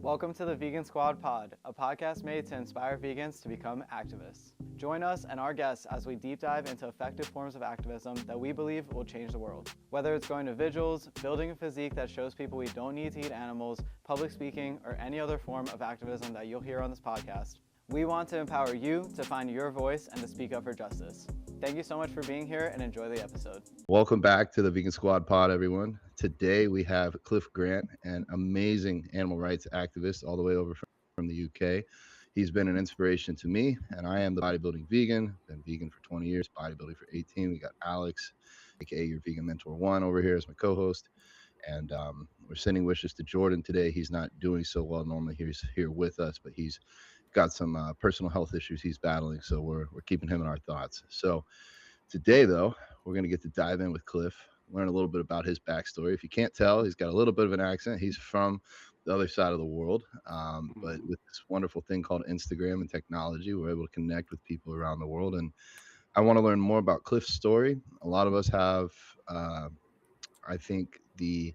Welcome to the Vegan Squad Pod, a podcast made to inspire vegans to become activists. Join us and our guests as we deep dive into effective forms of activism that we believe will change the world. Whether it's going to vigils, building a physique that shows people we don't need to eat animals, public speaking, or any other form of activism that you'll hear on this podcast, we want to empower you to find your voice and to speak up for justice. Thank you so much for being here and enjoy the episode. Welcome back to the Vegan Squad Pod, everyone. Today we have Clif Grant, an amazing animal rights activist all the way over from the UK. He's been an inspiration to me, and I am the bodybuilding vegan. Been vegan for 20 years, bodybuilding for 18. We got Alex, aka your Vegan Mentor 1, over here as my co-host. And we're sending wishes to Jordan today. He's not doing so well. Normally he's here with us, but he's got some personal health issues he's battling, so we're keeping him in our thoughts. So today, though, we're going to get to dive in with Clif, learn a little bit about his backstory. If you can't tell, he's got a little bit of an accent. He's from the other side of the world, but with this wonderful thing called Instagram and technology, we're able to connect with people around the world. And I want to learn more about Clif's story. A lot of us have, I think, the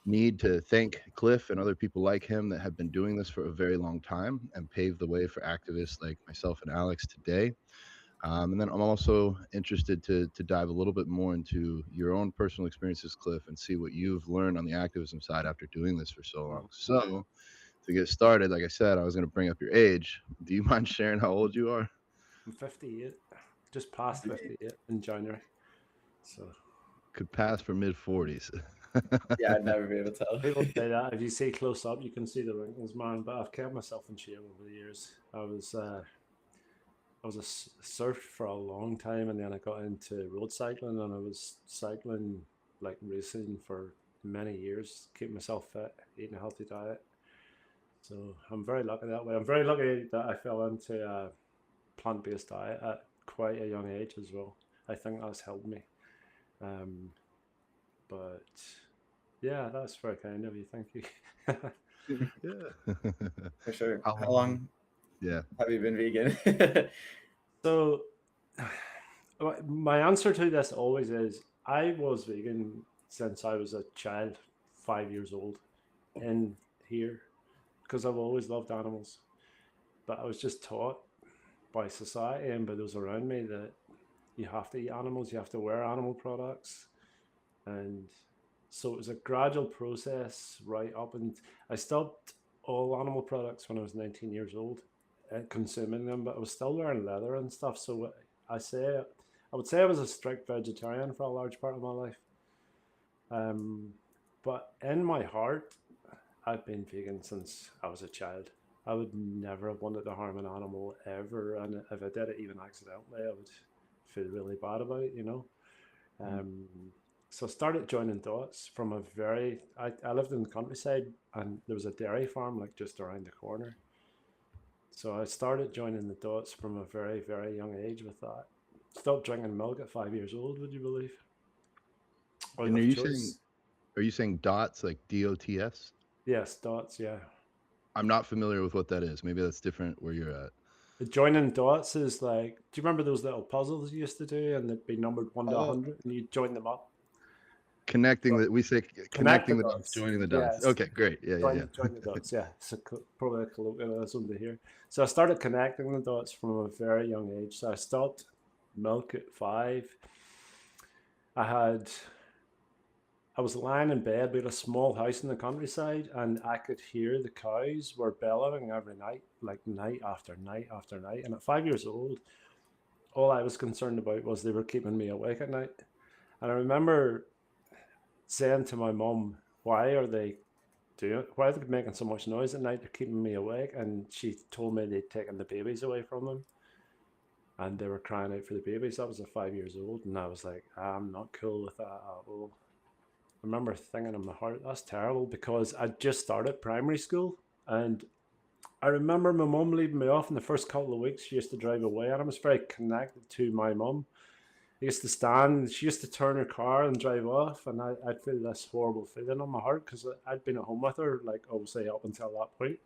need to thank Clif and other people like him that have been doing this for a very long time and paved the way for activists like myself and Alex today. And then I'm also interested to dive a little bit more into your own personal experiences, Clif, and see what you've learned on the activism side after doing this for so long. So to get started, like I said, I was going to bring up your age. Do you mind sharing how old you are? I'm 58, just past 58 in January. So could pass for mid-40s. Yeah, I'd never be able to tell. People say that. If you see close up, you can see the wrinkles, man. But I've kept myself in shape over the years. I was a surf for a long time, and then I got into road cycling, and I was cycling, like racing, for many years, keeping myself fit, eating a healthy diet. So I'm very lucky that way. I'm very lucky that I fell into a plant-based diet at quite a young age as well. I think that's helped me. But yeah, that's very kind of you. Thank you. Yeah, For sure. How How long have you been vegan? So my answer to this always is I was vegan since I was a child, 5 years old, in here, because I've always loved animals. But I was just taught by society and by those around me that you have to eat animals, you have to wear animal products. And so it was a gradual process right up, and I stopped all animal products when I was 19 years old, consuming them, but I was still wearing leather and stuff. So I would say I was a strict vegetarian for a large part of my life. But in my heart, I've been vegan since I was a child. I would never have wanted to harm an animal ever, and if I did it even accidentally, I would feel really bad about it, you know. So I started joining dots from I lived in the countryside, and there was a dairy farm like just around the corner. So I started joining the dots from a very, very young age with that. Stopped drinking milk at 5 years old, would you believe? And are you saying dots, like DOTS? Yes, dots, yeah. I'm not familiar with what that is. Maybe that's different where you're at. The joining dots is like, do you remember those little puzzles you used to do, and they'd be numbered 1 to 100, and you join them up? Connecting the dots, joining the dots. Yes. Okay, great. Join the dots, yeah. So probably a colloquialism to hear. So I started connecting the dots from a very young age. So I stopped milk at 5. I was lying in bed. We had a small house in the countryside, and I could hear the cows were bellowing every night, like night after night after night. And at 5 years old, all I was concerned about was they were keeping me awake at night. And I remember saying to my mum, why are they making so much noise at night? They're keeping me awake. And she told me they'd taken the babies away from them, and they were crying out for the babies. I was at 5 years old, and I was like, I'm not cool with that at all. I remember thinking in my heart, that's terrible, because I just started primary school, and I remember my mum leaving me off in the first couple of weeks. She used to drive away, and I was very connected to my mum. I used to stand, she used to turn her car and drive off, and I'd feel this horrible feeling on my heart, because I'd been at home with her, like, obviously up until that point.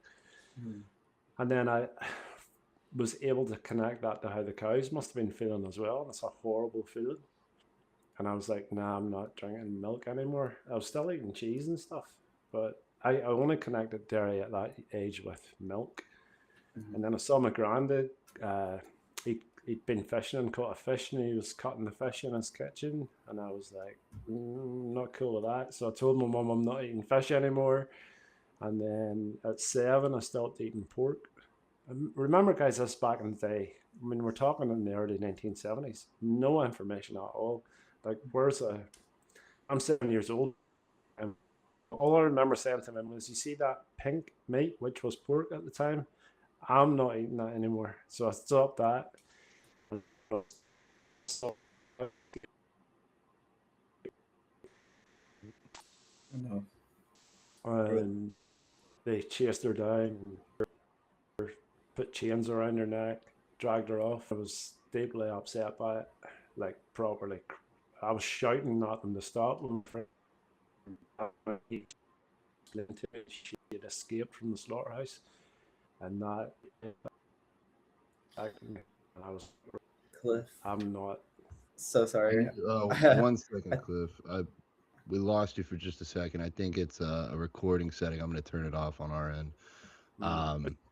And then I was able to connect that to how the cows must have been feeling as well, and it's a horrible feeling. And I was like, nah, I'm not drinking milk anymore. I was still eating cheese and stuff, but I only connected dairy at that age with milk. Mhm. And then I saw my granddad, he'd been fishing and caught a fish, and he was cutting the fish in his kitchen. And I was like, not cool with that. So I told my mum I'm not eating fish anymore. And then at 7, I stopped eating pork. Remember, guys, this back in the day, I mean, we're talking in the early 1970s, no information at all. Like, I'm 7 years old, and all I remember saying to him was, "You see that pink meat, which was pork at the time? I'm not eating that anymore." So I stopped that. No. And they chased her down, put chains around her neck, dragged her off. I was deeply upset by it, like properly. I was shouting at them to stop them. She had escaped from the slaughterhouse, and that I was. Cliff. I'm not. So sorry. One second, Cliff. We lost you for just a second. I think it's a recording setting. I'm going to turn it off on our end.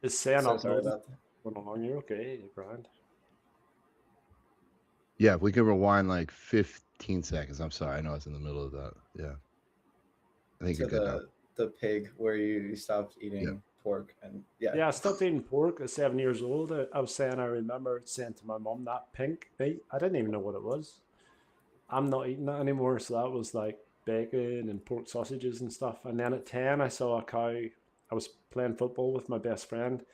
It's saying So up sorry about that. going along. You're okay, Brian. Yeah, if we can rewind like 15 seconds. I'm sorry. I know it's in the middle of that. Yeah. I think you're good now. The pig where you stopped eating pork and I stopped eating pork at 7 years old. I was saying, I remember saying to my mum, that pink meat, I didn't even know what it was. I'm not eating that anymore. So that was like bacon and pork sausages and stuff. And then at 10, I saw a cow. I was playing football with my best friend,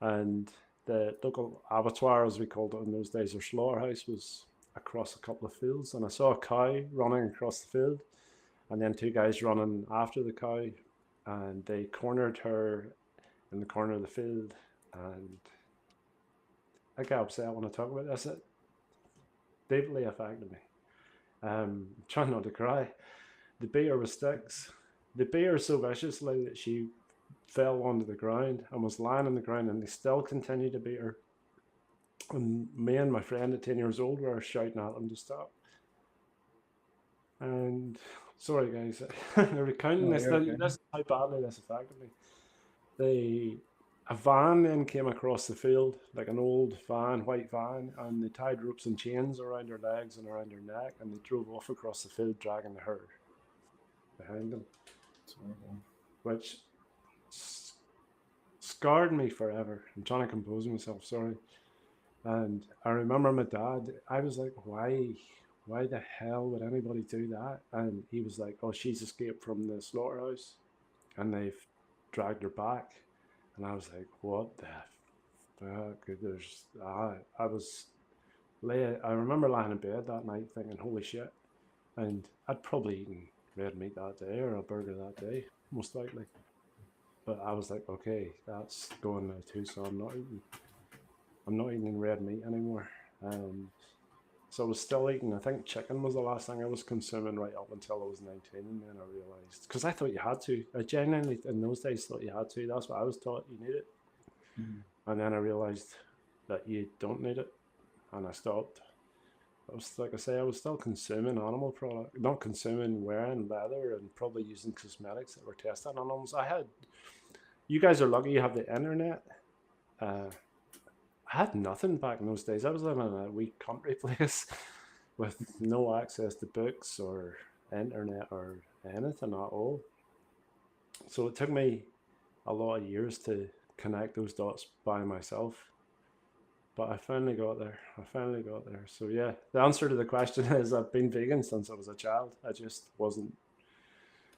and the local abattoir, as we called it in those days, or slaughterhouse, was across a couple of fields. And I saw a cow running across the field, and then 2 guys running after the cow, and they cornered her in the corner of the field. And I get upset when I talk about this. It deeply affected me. Trying not to cry. They beat her with sticks. They beat her so viciously that she fell onto the ground and was lying on the ground, and they still continued to beat her. And me and my friend at 10 years old were shouting at them to stop. And sorry, guys, they're recounting this. Okay. This is how badly this affected me. A van then came across the field, like an old van, white van, and they tied ropes and chains around her legs and around her neck, and they drove off across the field, dragging the herd behind them, which scarred me forever. I'm trying to compose myself, sorry. And I remember my dad, I was like, why the hell would anybody do that? And he was like, oh, she's escaped from the slaughterhouse, and they've dragged her back. And I was like, what the fuck? I remember lying in bed that night thinking, holy shit. And I'd probably eaten red meat that day or a burger that day, most likely. But I was like, okay, that's going now too, so I'm not eating red meat anymore. So I was still eating, I think chicken was the last thing I was consuming right up until I was 19, and then I realised, because I thought you had to. I genuinely, in those days, thought you had to. That's what I was taught, you need it. Mm-hmm. And then I realised that you don't need it, and I stopped. I was, like I say, I was still consuming animal product, not consuming wearing leather and probably using cosmetics that were tested on animals. You guys are lucky you have the internet. I had nothing back in those days. I was living in a wee country place with no access to books or internet or anything at all. So it took me a lot of years to connect those dots by myself. But I finally got there. So yeah, the answer to the question is I've been vegan since I was a child. I just wasn't,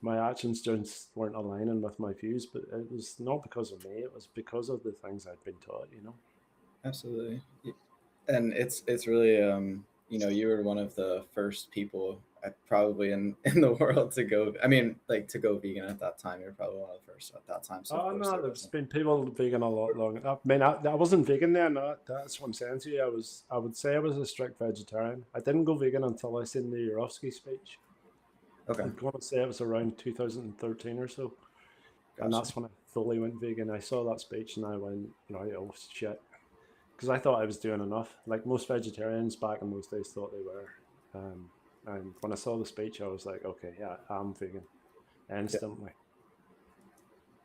my actions just weren't aligning with my views, but it was not because of me. It was because of the things I'd been taught, you know? Absolutely. And it's really you were one of the first people probably in the world to go, to go vegan at that time. You're probably one of the first at that time. So no, there's been people vegan a lot longer. I mean, I wasn't vegan then. That's what I'm saying to you. I would say I was a strict vegetarian. I didn't go vegan until I seen the Urofsky speech. Okay. I'm going to say it was around 2013 or so. Gotcha. And that's when I fully went vegan. I saw that speech and I went, oh shit. Because I thought I was doing enough. Like most vegetarians back in those days thought they were. And when I saw the speech, I was like, okay, yeah, I'm vegan instantly.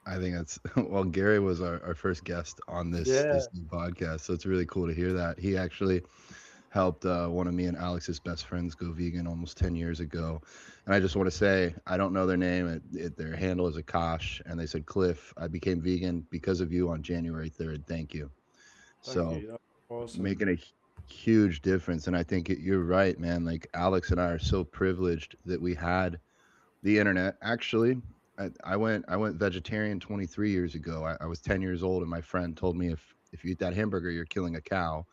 I think that's well, Gary was our first guest on this Yeah. new podcast, so it's really cool to hear that. He actually helped one of me and Alex's best friends go vegan almost 10 years ago. And I just want to say, I don't know their name. Their handle is Akash, and they said, Cliff, I became vegan because of you on January 3rd. Thank you. Thank So you. That's awesome. making a huge difference. And I think you're right, man. Like Alex and I are so privileged that we had the internet. Actually, I went vegetarian 23 years ago. I was 10 years old, and my friend told me if you eat that hamburger, you're killing a cow.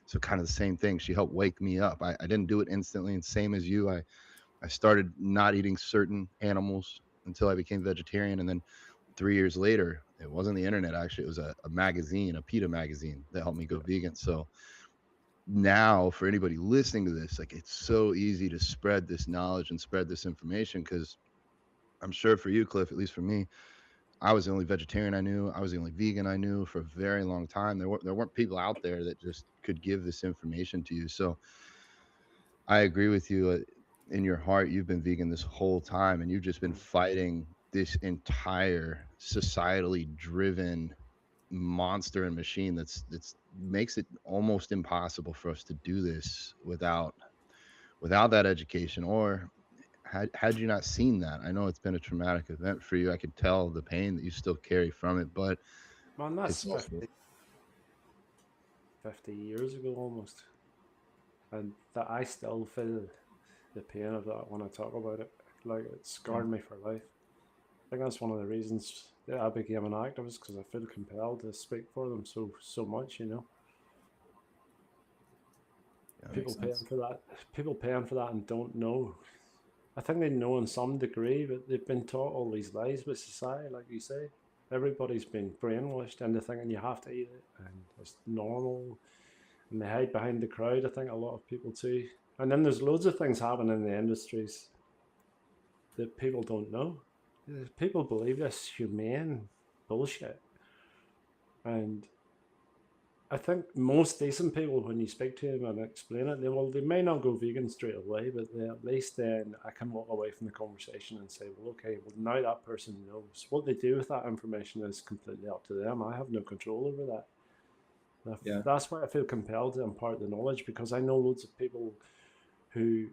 So kind of the same thing. She helped wake me up. I didn't do it instantly, and same as you, I started not eating certain animals until I became vegetarian, and then 3 years later, it wasn't the internet. Actually, it was a magazine, a PETA magazine, that helped me go vegan. So now, for anybody listening to this, like it's so easy to spread this knowledge and spread this information because I'm sure for you, Cliff, at least for me, I was the only vegetarian I knew. I was the only vegan I knew for a very long time. There weren't people out there that just could give this information to you. So I agree with you. In your heart, you've been vegan this whole time, and you've just been fighting this entire societally driven monster and machine that's makes it almost impossible for us to do this without that education. Or had you not seen that, I know it's been a traumatic event for you. I could tell the pain that you still carry from it, but Man, that's it's also 50 years ago almost. And that I still feel the pain of that when I talk about it. Like it scarred me for life. I think that's one of the reasons that I became an activist because I feel compelled to speak for them so much, you know. yeah, People Makes paying sense. for that, people paying for that and don't know. I think they know in some degree, but they've been taught all these lies with society, like you say. Everybody's been brainwashed into thinking you have to eat it and it's normal. And they hide behind the crowd, I think a lot of people too. And then there's loads of things happening in the industries that people don't know. People believe this humane bullshit. And I think most decent people, when you speak to them and explain it, they may not go vegan straight away, but they at least then I can walk away from the conversation and say, well, okay, well now that person knows. What they do with that information is completely up to them. I have no control over that. Yeah. That's why I feel compelled to impart the knowledge because I know loads of people who,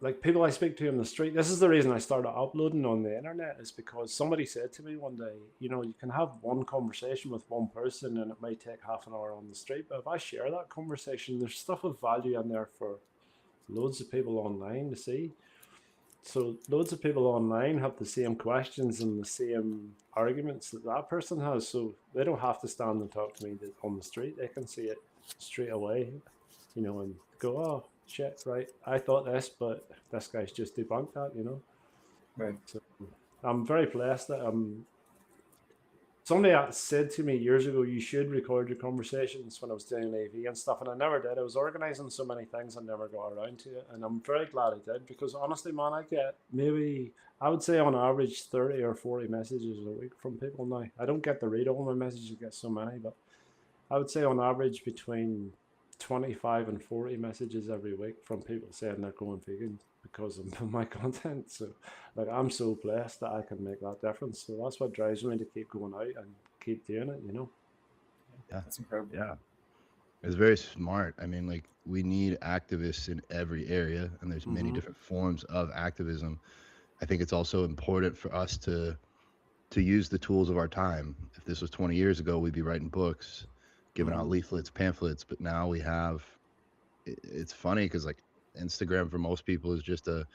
like people I speak to in the street. This is the reason I started uploading on the internet is because somebody said to me one day, you know, you can have one conversation with one person and it might take half an hour on the street, but if I share that conversation, there's stuff of value in there for loads of people online to see. So loads of people online have the same questions and the same arguments that that person has. So they don't have to stand and talk to me on the street. They can see it straight away, you know, and go, oh shit, right. I thought this, but this guy's just debunked that, you know. Right. So I'm very blessed that somebody said to me years ago, you should record your conversations when I was doing AV and stuff, and I never did. I was organizing so many things, I never got around to it, and I'm very glad I did because honestly, man, I get maybe I would say on average 30 or 40 messages a week from people now. I don't get to read all my messages, I get so many, but I would say on average between 25 and 40 messages every week from people saying they're going vegan because of my content. So, like, I'm so blessed that I can make that difference. So that's what drives me to keep going out and keep doing it, you know? yeah, That's incredible. yeah. It's very smart. I mean, like we need activists in every area, and there's many Mm-hmm. different forms of activism. I think it's also important for us to use the tools of our time. If this was 20 years ago, we'd be writing books, giving out Mm-hmm. leaflets, pamphlets, but now we have it's funny because like Instagram for most people is just a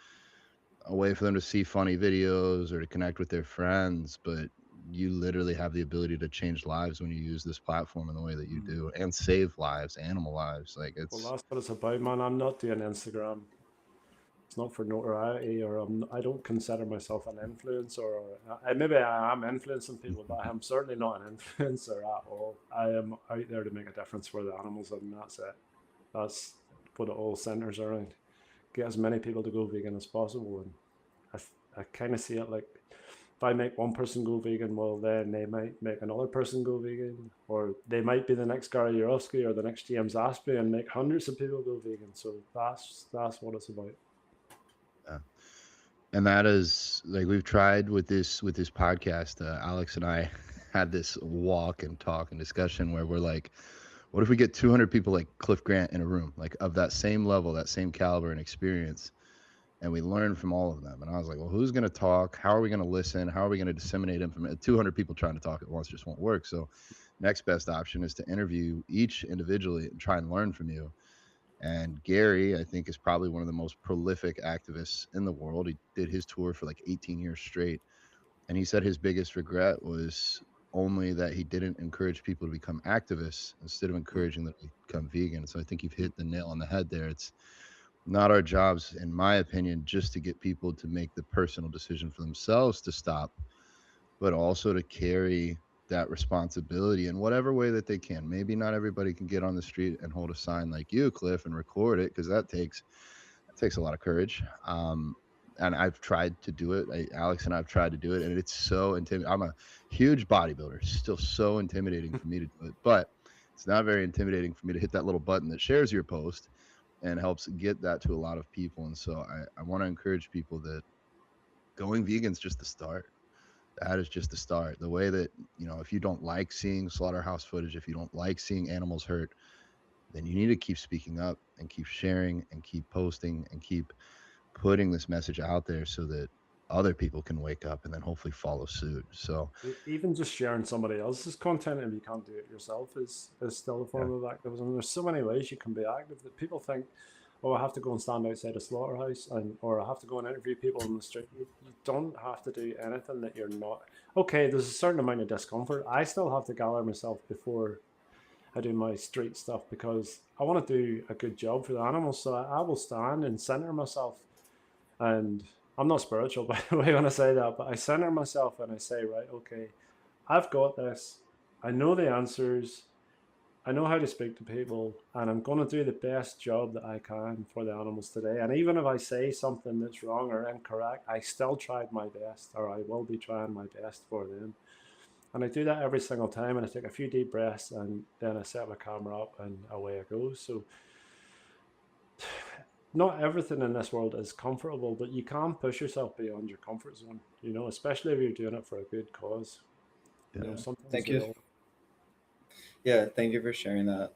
way for them to see funny videos or to connect with their friends, but you literally have the ability to change lives when you use this platform in the way that you do and save lives, animal lives. Like Well, it's that's what it's about, man. I'm not doing Instagram. It's not for notoriety, or I don't consider myself an influencer. Or maybe I am influencing people, but I'm certainly not an influencer at all. I am out there to make a difference for the animals, and that's it. That's what it all centers around. Get as many people to go vegan as possible, and I kind of see it like if I make one person go vegan, well, then they might make another person go vegan, or they might be the next Gary Yourofsky or the next James Asprey and make hundreds of people go vegan. So that's what it's about. yeah. And that is like we've tried with this podcast. Alex and I had this walk and talk and discussion where we're like, what if we get 200 people like Clif Grant in a room, like of that same level, that same caliber and experience, and we learn from all of them? And I was like, well, who's going to talk? How are we going to listen? How are we going to disseminate information? 200 people trying to talk at once just won't work. So next best option is to interview each individually and try and learn from you. And Gary, I think, is probably one of the most prolific activists in the world. He did his tour for like 18 years straight. And he said his biggest regret was only that he didn't encourage people to become activists instead of encouraging them to become vegan. So I think you've hit the nail on the head there. It's not our jobs, in my opinion, just to get people to make the personal decision for themselves to stop, but also to carry that responsibility in whatever way that they can. Maybe not everybody can get on the street and hold a sign like you, Cliff, and record it, because that takes a lot of courage. And I've tried to do it. Alex and I've tried to do it, and it's so intimidating. I'm a huge bodybuilder. It's still so intimidating for me to do it, but it's not very intimidating for me to hit that little button that shares your post and helps get that to a lot of people. And so I want to encourage people that going vegan is just the start. That is just the start. The way that, if you don't like seeing slaughterhouse footage, if you don't like seeing animals hurt, then you need to keep speaking up and keep sharing and keep posting and keep putting this message out there so that other people can wake up and then hopefully follow suit. So Even just sharing somebody else's content, if you can't do it yourself, is still a form of activism. There's so many ways you can be active that people think, oh, I have to go and stand outside a slaughterhouse, or I have to go and interview people on the street. You don't have to do anything that you're not. Okay, there's a certain amount of discomfort. I still have to gather myself before I do my street stuff because I want to do a good job for the animals. So I will stand and center myself. And I'm not spiritual, by the way, when I say that, but I center myself and I say, right, okay, I've got this. I know the answers. I know how to speak to people, and I'm going to do the best job that I can for the animals today. And even if I say something that's wrong or incorrect, I still tried my best, or I will be trying my best for them. And I do that every single time, and I take a few deep breaths, and then I set my camera up, and away I go. So not everything in this world is comfortable, but you can push yourself beyond your comfort zone, especially if you're doing it for a good cause. Sometimes Thank you. Yeah, thank you for sharing that.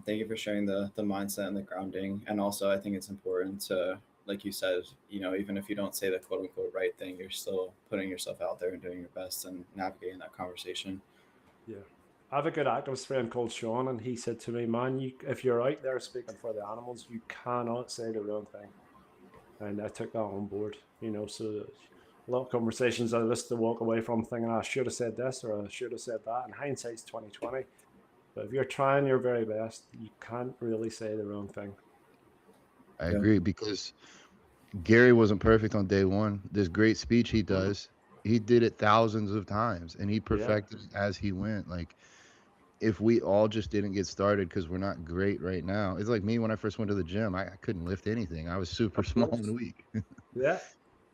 Thank you for sharing the mindset and the grounding. And also, I think it's important to, like you said, even if you don't say the quote unquote right thing, you're still putting yourself out there and doing your best and navigating that conversation. Yeah. I have a good activist friend called Sean, and he said to me, man, if you're out there speaking for the animals, you cannot say the wrong thing. And I took that on board, so a lot of conversations I used to walk away from thinking, I should have said this or I should have said that. And hindsight's 20/20. But if you're trying your very best, you can't really say the wrong thing. I agree, because Gary wasn't perfect on day one. This great speech he does, he did it thousands of times, and he perfected it as he went. Like, if we all just didn't get started because we're not great right now, it's like me when I first went to the gym. I couldn't lift anything. I was super small and weak. Yeah.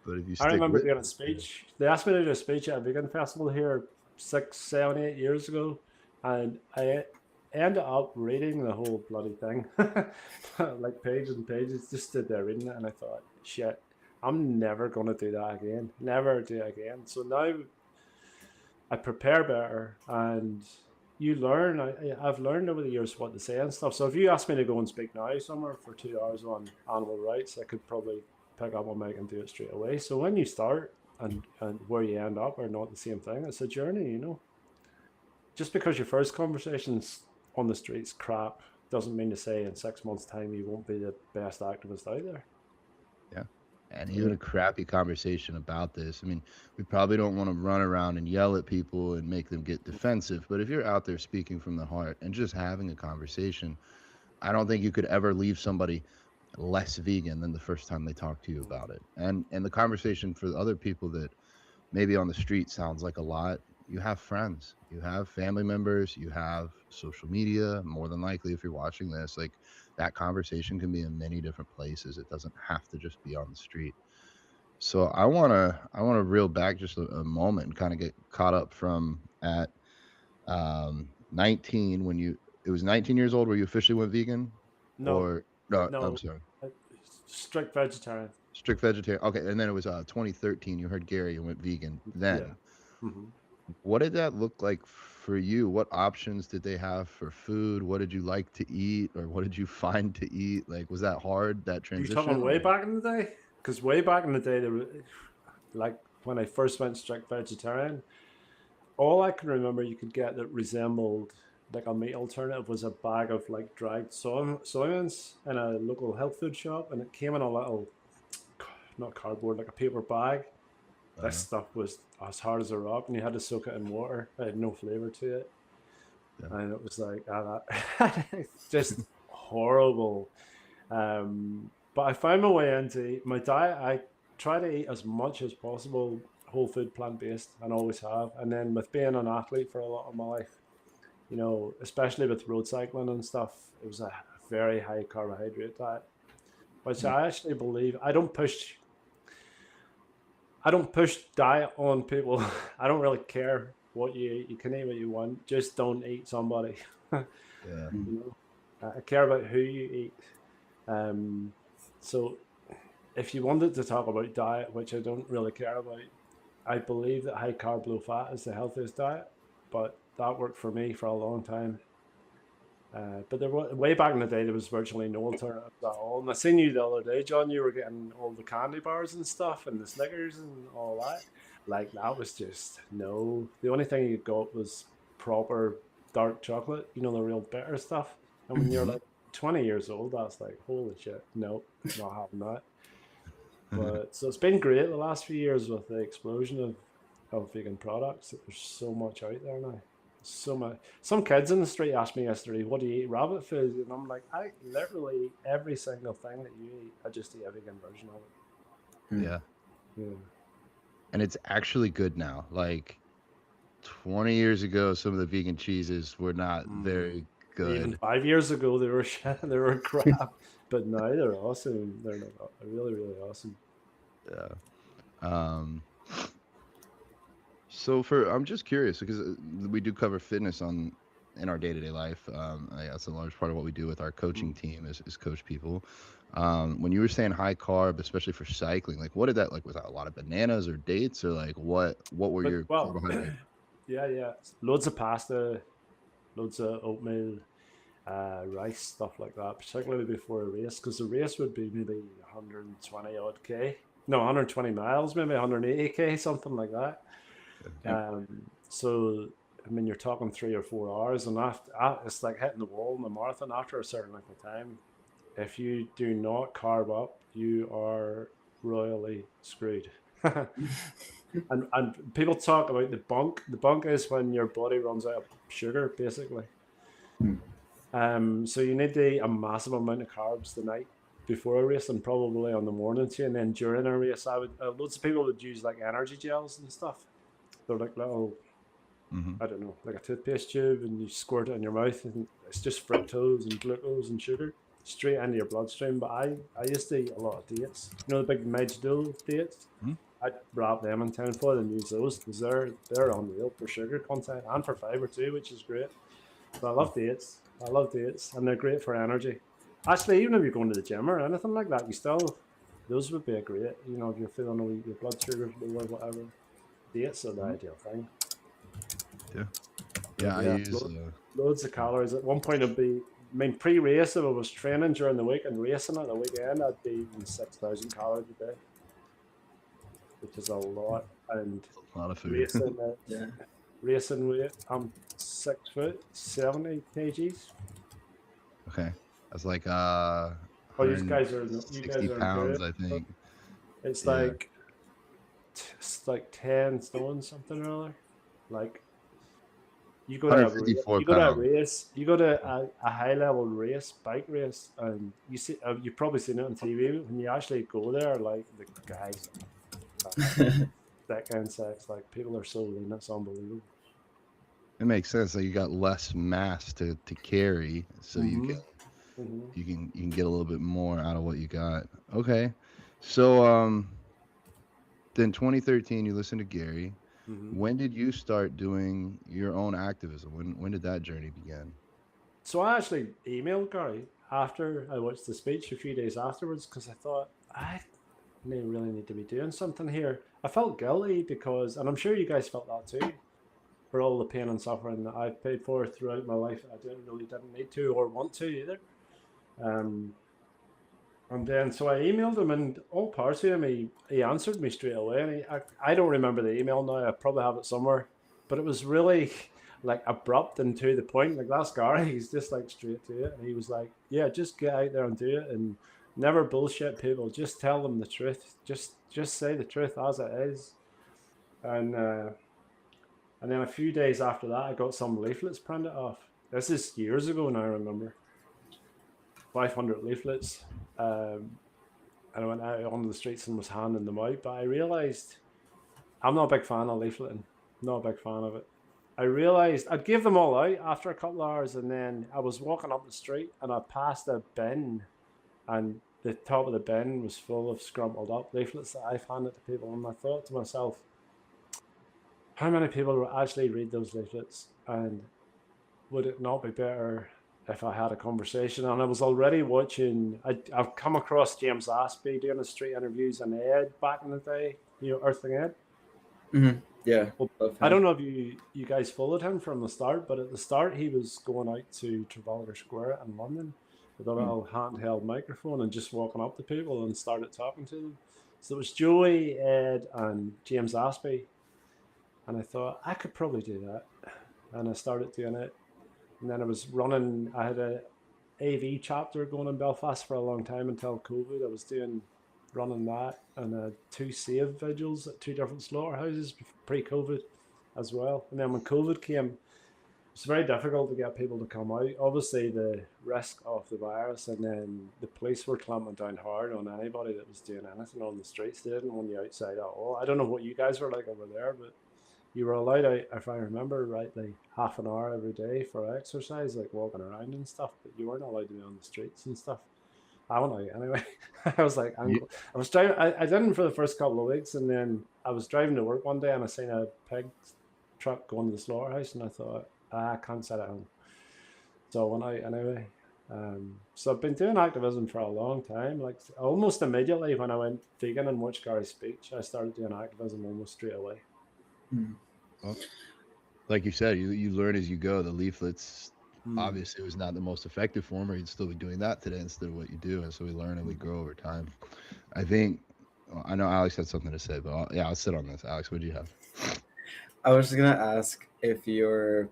But if you I stick remember with doing a speech. They asked me to do a speech at a vegan festival here 6, 7, 8 years ago, and I ended up reading the whole bloody thing, like pages and pages. Just stood there reading it, and I thought, shit, I'm never gonna do that again. Never do it again. So now I prepare better, and you learn. I've learned over the years what to say and stuff. So if you ask me to go and speak now somewhere for 2 hours on animal rights, I could probably pick up a mic and do it straight away. So when you start and where you end up are not the same thing. It's a journey, Just because your first conversations on the streets crap doesn't mean to say in 6 months' time you won't be the best activist out there. Yeah. And even a crappy conversation about this. I mean, we probably don't want to run around and yell at people and make them get defensive. But if you're out there speaking from the heart and just having a conversation, I don't think you could ever leave somebody less vegan than the first time they talk to you about it. And the conversation for other people that maybe on the street sounds like a lot, you have friends, you have family members, you have social media. More than likely, if you're watching this, like, that conversation can be in many different places. It doesn't have to just be on the street. So I want to reel back just a moment and kind of get caught up from at 19, when it was 19 years old where you officially went vegan. No. Or no, I'm sorry. Strict vegetarian. strict vegetarian. Okay, and then it was 2013. You heard Gary and went vegan. Then, what did that look like for you? What options did they have for food? What did you like to eat, or what did you find to eat? Like, was that hard, that You transition? talking way back in the day? Because way back in the day, there were, like when I first went strict vegetarian, all I can remember you could get that resembled like a meat alternative was a bag of like dried soybeans in a local health food shop, and it came in a little, not cardboard, like a paper bag. This stuff was as hard as a rock, and you had to soak it in water. It had no flavor to it, and it was like just horrible. But I found my way into my diet. I try to eat as much as possible whole food, plant based, and always have. And then with being an athlete for a lot of my life, you know, especially with road cycling and stuff, it was a very high carbohydrate diet, which I actually believe I don't push diet on people. I don't really care what you eat. You can eat what you want. Just don't eat somebody. You know? I care about who you eat. So if you wanted to talk about diet, which I don't really care about, I believe that high carb, low fat is the healthiest diet, but that worked for me for a long time. But there was, way back in the day, there was virtually no alternative at all. And I seen you the other day, John, you were getting all the candy bars and stuff and the Snickers and all that. Like, that was just, no. The only thing you got was proper dark chocolate, you know, the real bitter stuff. And when you're like 20 years old, that's like, holy shit, no, not having that. But so it's been great the last few years with the explosion of vegan products. There's so much out there now. So much. Some kids in the street asked me yesterday, what do you eat? Rabbit food? And I'm like, I literally eat every single thing that you eat. I just eat a vegan version of it. Yeah. And it's actually good now. Like 20 years ago, some of the vegan cheeses were not very good. Even 5 years ago, they were shit. They were crap. But now they're awesome. They're really, really awesome. Yeah. So I'm just curious because we do cover fitness in our day-to-day life. That's a large part of what we do with our coaching team is coach people. When you were saying high carb, especially for cycling, like what did that like? Was that a lot of bananas or dates or like what were your carbohydrates? Yeah. Loads of pasta, loads of oatmeal, rice, stuff like that, particularly before a race, because the race would be maybe 120 odd K. No, 120 miles, maybe 180 K, something like that. So I mean, you're talking 3 or 4 hours, and after it's like hitting the wall in the marathon after a certain length of time. If you do not carb up, you are royally screwed. and people talk about the bunk. The bunk is when your body runs out of sugar, basically. So you need to eat a massive amount of carbs the night before a race and probably on the morning too. And then during a race, loads of people would use like energy gels and stuff. They're like little, I don't know, like a toothpaste tube, and you squirt it in your mouth, and it's just fructose and glucose and sugar straight into your bloodstream. But I used to eat a lot of dates. You know, the big Majidul dates? I'd wrap them in tinfoil and use those because they're unreal for sugar content and for fiber too, which is great. So I love dates. And they're great for energy. Actually, even if you're going to the gym or anything like that, those would be a great, you know, if you're feeling your blood sugar low or whatever. Dates are the ideal thing. Yeah, I use loads of calories. At one point, pre-race, if I was training during the week and racing at the weekend, I'd be eating 6,000 calories a day, which is a lot. And a lot of food. Racing weight, I'm 6 foot, 70 kgs. Okay, that's like you guys are 60 pounds, I think. It's like 10 stone something or other. Like you go to a high level race, bike race, and you see you've probably seen it on TV. When you actually go there, like the guys, that kind of sex, like people are so lean, it's unbelievable. It makes sense. Like you got less mass to carry, so you can get a little bit more out of what you got. Okay, so then 2013, you listened to Gary. When did you start doing your own activism? When did that journey begin? So I actually emailed Gary after I watched the speech a few days afterwards because I thought they really need to be doing something here. I felt guilty because, and I'm sure you guys felt that too, for all the pain and suffering that I've paid for throughout my life. I didn't need to or want to either. And then so I emailed him, and all parts of him, he answered me straight away. And I don't remember the email now. I probably have it somewhere, but it was really like abrupt and to the point. Like that's Gary. He's just like straight to it, and he was like, "Yeah, just get out there and do it, and never bullshit people. Just tell them the truth. Just say the truth as it is." And then a few days after that, I got some leaflets printed off. This is years ago now. I remember 500 leaflets. And I went out onto the streets and was handing them out. But I realised I'm not a big fan of leafleting. Not a big fan of it. I realised I'd give them all out after a couple of hours, and then I was walking up the street and I passed a bin, and the top of the bin was full of scrumpled up leaflets that I've handed to people. And I thought to myself, how many people will actually read those leaflets? And would it not be better if I had a conversation? And I was already watching, I've come across James Aspey doing his street interviews on Ed back in the day, Earthling Ed. Mm-hmm. Yeah. Well, I don't know if you guys followed him from the start, but at the start he was going out to Trafalgar Square in London with a little handheld microphone and just walking up to people and started talking to them. So it was Joey, Ed, and James Aspey. And I thought I could probably do that. And I started doing it. And then I was running, I had a AV chapter going in Belfast for a long time until COVID. I was running that, and 2 save vigils at 2 different slaughterhouses pre-COVID as well. And then when COVID came, it's very difficult to get people to come out. Obviously the risk of the virus, and then the police were clamping down hard on anybody that was doing anything on the streets. They didn't want you outside at all. I don't know what you guys were like over there, but you were allowed out, if I remember rightly, half an hour every day for exercise, like walking around and stuff, but you weren't allowed to be on the streets and stuff. I went out anyway. I was like, I was driving, I didn't for the first couple of weeks, and then I was driving to work one day and I seen a pig truck going to the slaughterhouse, and I thought, I can't sit at home. So I went out anyway. So I've been doing activism for a long time. Like almost immediately when I went vegan and watched Gary's speech, I started doing activism almost straight away. Well, like you said, you learn as you go. The leaflets obviously was not the most effective form, or you'd still be doing that today instead of what you do. And so we learn and we grow over time. I think, I know Alex had something to say, but I'll sit on this. Alex, what do you have? I was just gonna ask if your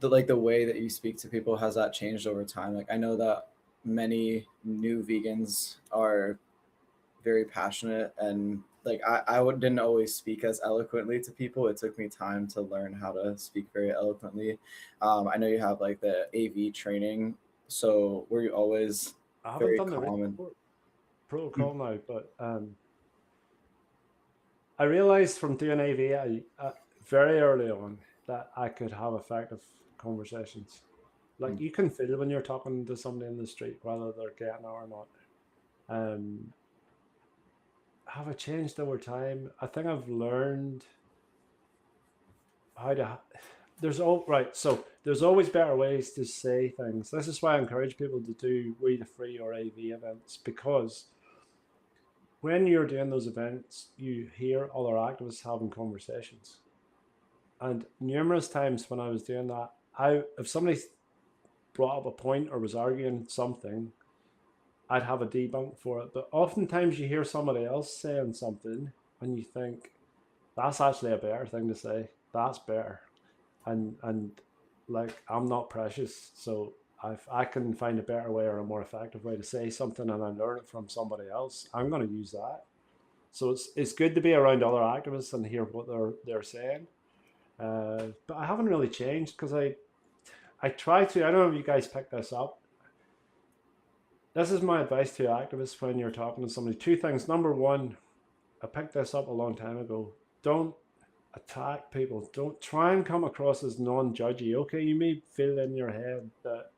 the way that you speak to people, has that changed over time? Like I know that many new vegans are very passionate, and like I didn't always speak as eloquently to people. It took me time to learn how to speak very eloquently. I know you have like the AV training, so were you always I haven't done the protocol now, but I realized from doing AV very early on that I could have effective conversations. Like you can feel when you're talking to somebody in the street whether they're getting it or not. Have I changed over time? I think I've learned how to. There's always better ways to say things. This is why I encourage people to do We the Free or AV events, because when you're doing those events, you hear other activists having conversations. And numerous times when I was doing that, if somebody brought up a point or was arguing something, I'd have a debunk for it. But oftentimes you hear somebody else saying something and you think, that's actually a better thing to say. That's better. And like, I'm not precious. So if I can find a better way or a more effective way to say something and I learn it from somebody else, I'm going to use that. So it's good to be around other activists and hear what they're saying. But I haven't really changed because I try to. I don't know if you guys picked this up. This is my advice to activists when you're talking to somebody. 2 things. Number 1, I picked this up a long time ago. Don't attack people. Don't try and come across as non-judgy. Okay, you may feel in your head that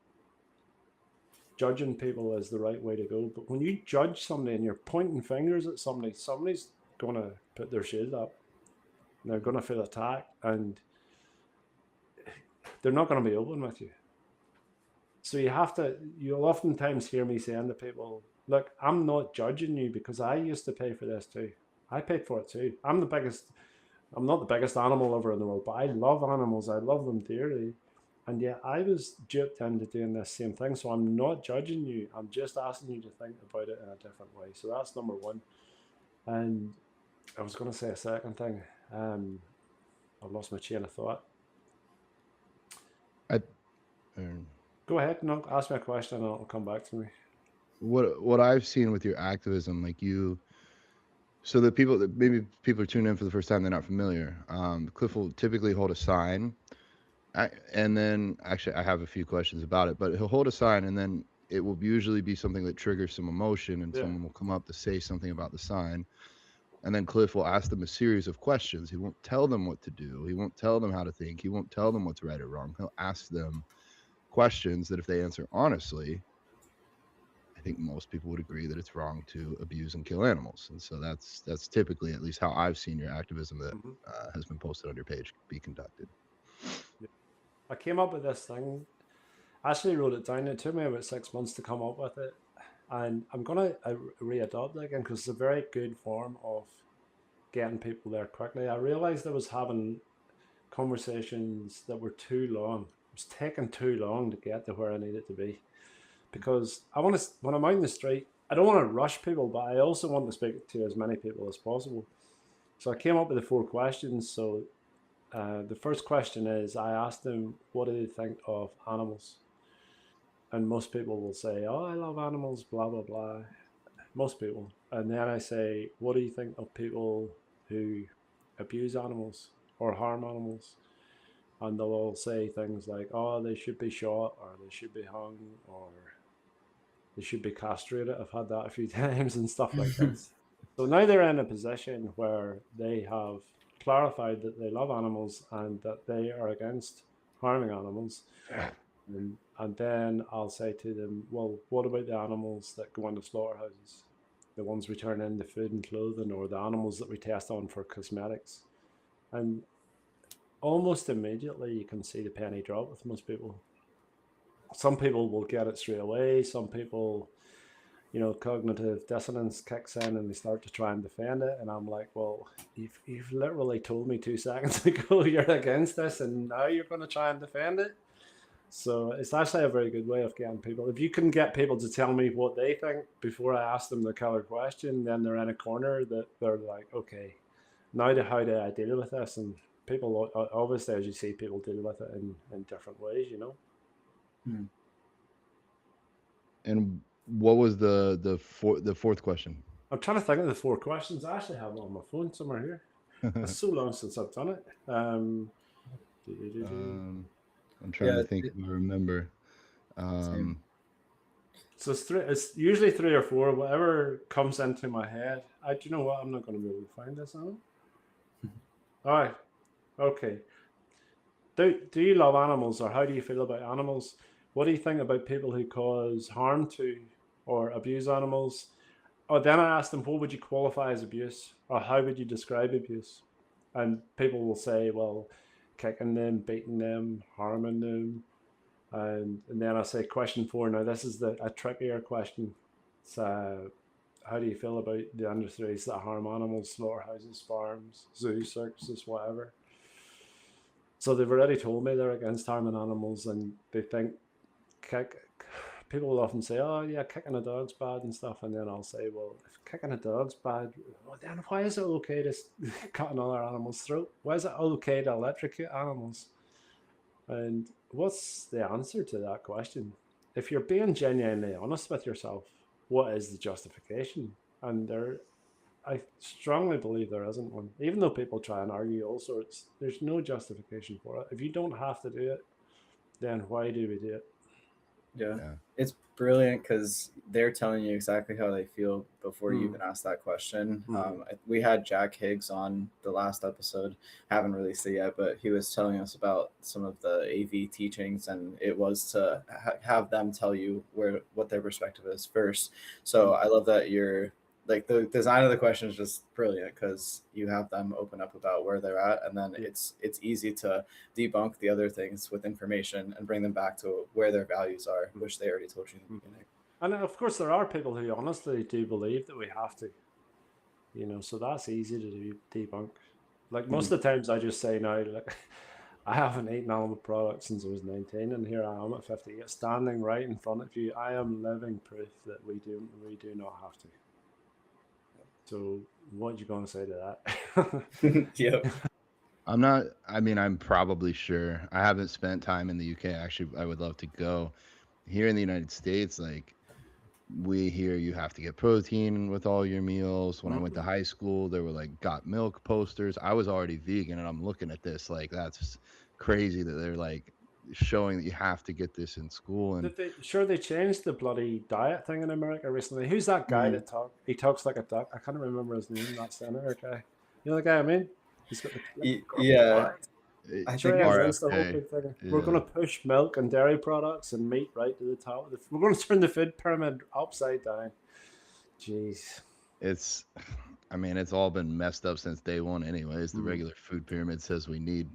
judging people is the right way to go, but when you judge somebody and you're pointing fingers at somebody, somebody's going to put their shield up. And they're going to feel attacked, and they're not going to be open with you. So you'll oftentimes hear me saying to people, look, I'm not judging you because I used to pay for this too. I paid for it too. I'm not the biggest animal lover in the world, but I love animals. I love them dearly. And yet I was duped into doing this same thing. So I'm not judging you. I'm just asking you to think about it in a different way. So that's number one. And I was going to say a second thing. I lost my chain of thought. Go ahead. No, ask me a question and it'll come back to me. What I've seen with your activism, like so the people that maybe people are tuning in for the first time, they're not familiar. Clif will typically hold a sign, and then actually I have a few questions about it, but he'll hold a sign and then it will usually be something that triggers some emotion, and someone will come up to say something about the sign. And then Clif will ask them a series of questions. He won't tell them what to do. He won't tell them how to think. He won't tell them what's right or wrong. He'll ask them questions that if they answer honestly, I think most people would agree that it's wrong to abuse and kill animals. And so that's typically, at least how I've seen your activism that has been posted on your page be conducted. I came up with this thing. I actually wrote it down. It took me about 6 months to come up with it. And I'm going to re-adopt it again because it's a very good form of getting people there quickly. I realized I was having conversations that were too long. It was taking too long to get to where I needed to be. Because when I'm out in the street, I don't want to rush people, but I also want to speak to as many people as possible. So I came up with the 4 questions. So the first question is, I asked them, what do they think of animals? And most people will say, oh, I love animals, blah, blah, blah. Most people. And then I say, what do you think of people who abuse animals or harm animals? And they'll all say things like, oh, they should be shot, or they should be hung, or they should be castrated. I've had that a few times and stuff like this. So now they're in a position where they have clarified that they love animals and that they are against harming animals. And then I'll say to them, well, what about the animals that go into slaughterhouses? The ones we turn into food and clothing, or the animals that we test on for cosmetics? And almost immediately you can see the penny drop with most people. Some people will get it straight away. Some people, cognitive dissonance kicks in and they start to try and defend it. And I'm like, well, you've literally told me 2 seconds ago you're against this, and now you're going to try and defend it. So it's actually a very good way of getting people. If you can get people to tell me what they think before I ask them the killer question, then they're in a corner that they're like, okay, now how do I deal with this? And people, obviously, as you see, people deal with it in different ways, And what was the fourth question? I'm trying to think of the 4 questions. I actually have it on my phone somewhere here. It's so long since I've done it. I'm trying to think if I remember. So it's usually 3 or 4, whatever comes into my head. Do you know what? I'm not going to be able to find this on it. All right. Okay. Do you love animals, or how do you feel about animals? What do you think about people who cause harm to or abuse animals? Or then I asked them, what would you qualify as abuse, or how would you describe abuse? And people will say, well, kicking them, beating them, harming them. And then I say question 4. Now this is a trickier question. It's how do you feel about the industries that harm animals, slaughterhouses, farms, zoos, circuses, whatever? So they've already told me they're against harming animals, and they think people will often say, oh yeah, kicking a dog's bad and stuff. And then I'll say, well, if kicking a dog's bad, well, then why is it okay to cut another animal's throat? Why is it okay to electrocute animals? And what's the answer to that question? If you're being genuinely honest with yourself, what is the justification? And I strongly believe there isn't one. Even though people try and argue all sorts, there's no justification for it. If you don't have to do it, then why do we do it? Yeah. It's brilliant because they're telling you exactly how they feel before you even ask that question. We had Jack Higgs on the last episode. Haven't released it yet, but he was telling us about some of the AV teachings, and it was to have them tell you what their perspective is first. So I love that you're like the design of the question is just brilliant because you have them open up about where they're at, and then it's easy to debunk the other things with information and bring them back to where their values are, which they already told you in the beginning. And of course, there are people who honestly do believe that we have to, you know, so that's easy to debunk. Like most of the times I just say now, like, I haven't eaten animal products since I was 19, and here I am at 58, standing right in front of you. I am living proof that we do not have to. So what are you going to say to that? Yep. I'm probably sure. I haven't spent time in the UK. Actually, I would love to go. Here in the United States, like, we hear you have to get protein with all your meals. When I went to high school, there were like got milk posters. I was already vegan, and I'm looking at this like that's crazy that they're like showing that you have to get this in school. And They changed the bloody diet thing in America recently. Who's that guy that he talks like a duck? I can't remember his name. That senator guy. You know the guy I mean? He's got the yeah. I sure, think that's the whole big thing. Yeah. We're going to push milk and dairy products and meat right to the top. We're going to turn the food pyramid upside down. Jeez. it's all been messed up since day one anyways. The regular food pyramid says we need,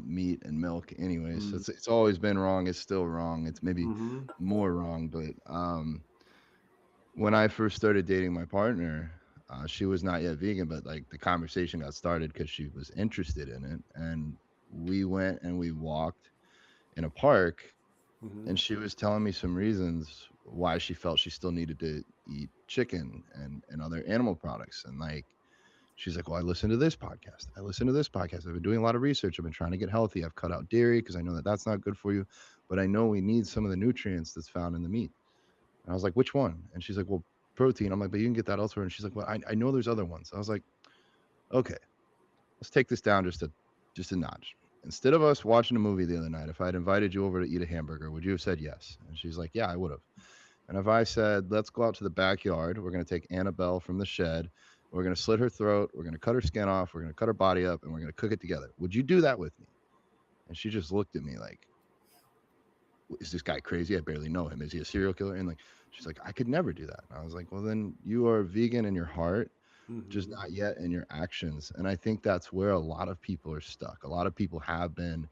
meat and milk anyways. So it's always been wrong. It's still wrong. It's maybe more wrong. But when I first started dating my partner, she was not yet vegan, but like the conversation got started because she was interested in it. And we went and we walked in a park, and she was telling me some reasons why she felt she still needed to eat chicken and other animal products. And like, she's like, well, I listened to this podcast. I've been doing a lot of research. I've been trying to get healthy. I've cut out dairy because I know that that's not good for you, but I know we need some of the nutrients that's found in the meat. And I was like, which one? And she's like, well, protein. I'm like, but you can get that elsewhere. And she's like, well, I know there's other ones. I was like, okay, let's take this down just a notch. Instead of us watching a movie the other night, if I'd invited you over to eat a hamburger, would you have said yes? And she's like, yeah, I would have. And if I said, let's go out to the backyard, we're going to take Annabelle from the shed, we're going to slit her throat, we're going to cut her skin off, we're going to cut her body up, and we're going to cook it together, would you do that with me? And she just looked at me like, is this guy crazy? I barely know him. Is he a serial killer? And like, she's like, I could never do that. And I was like, well, then you are vegan in your heart, just not yet in your actions. And I think that's where a lot of people are stuck. A lot of people have been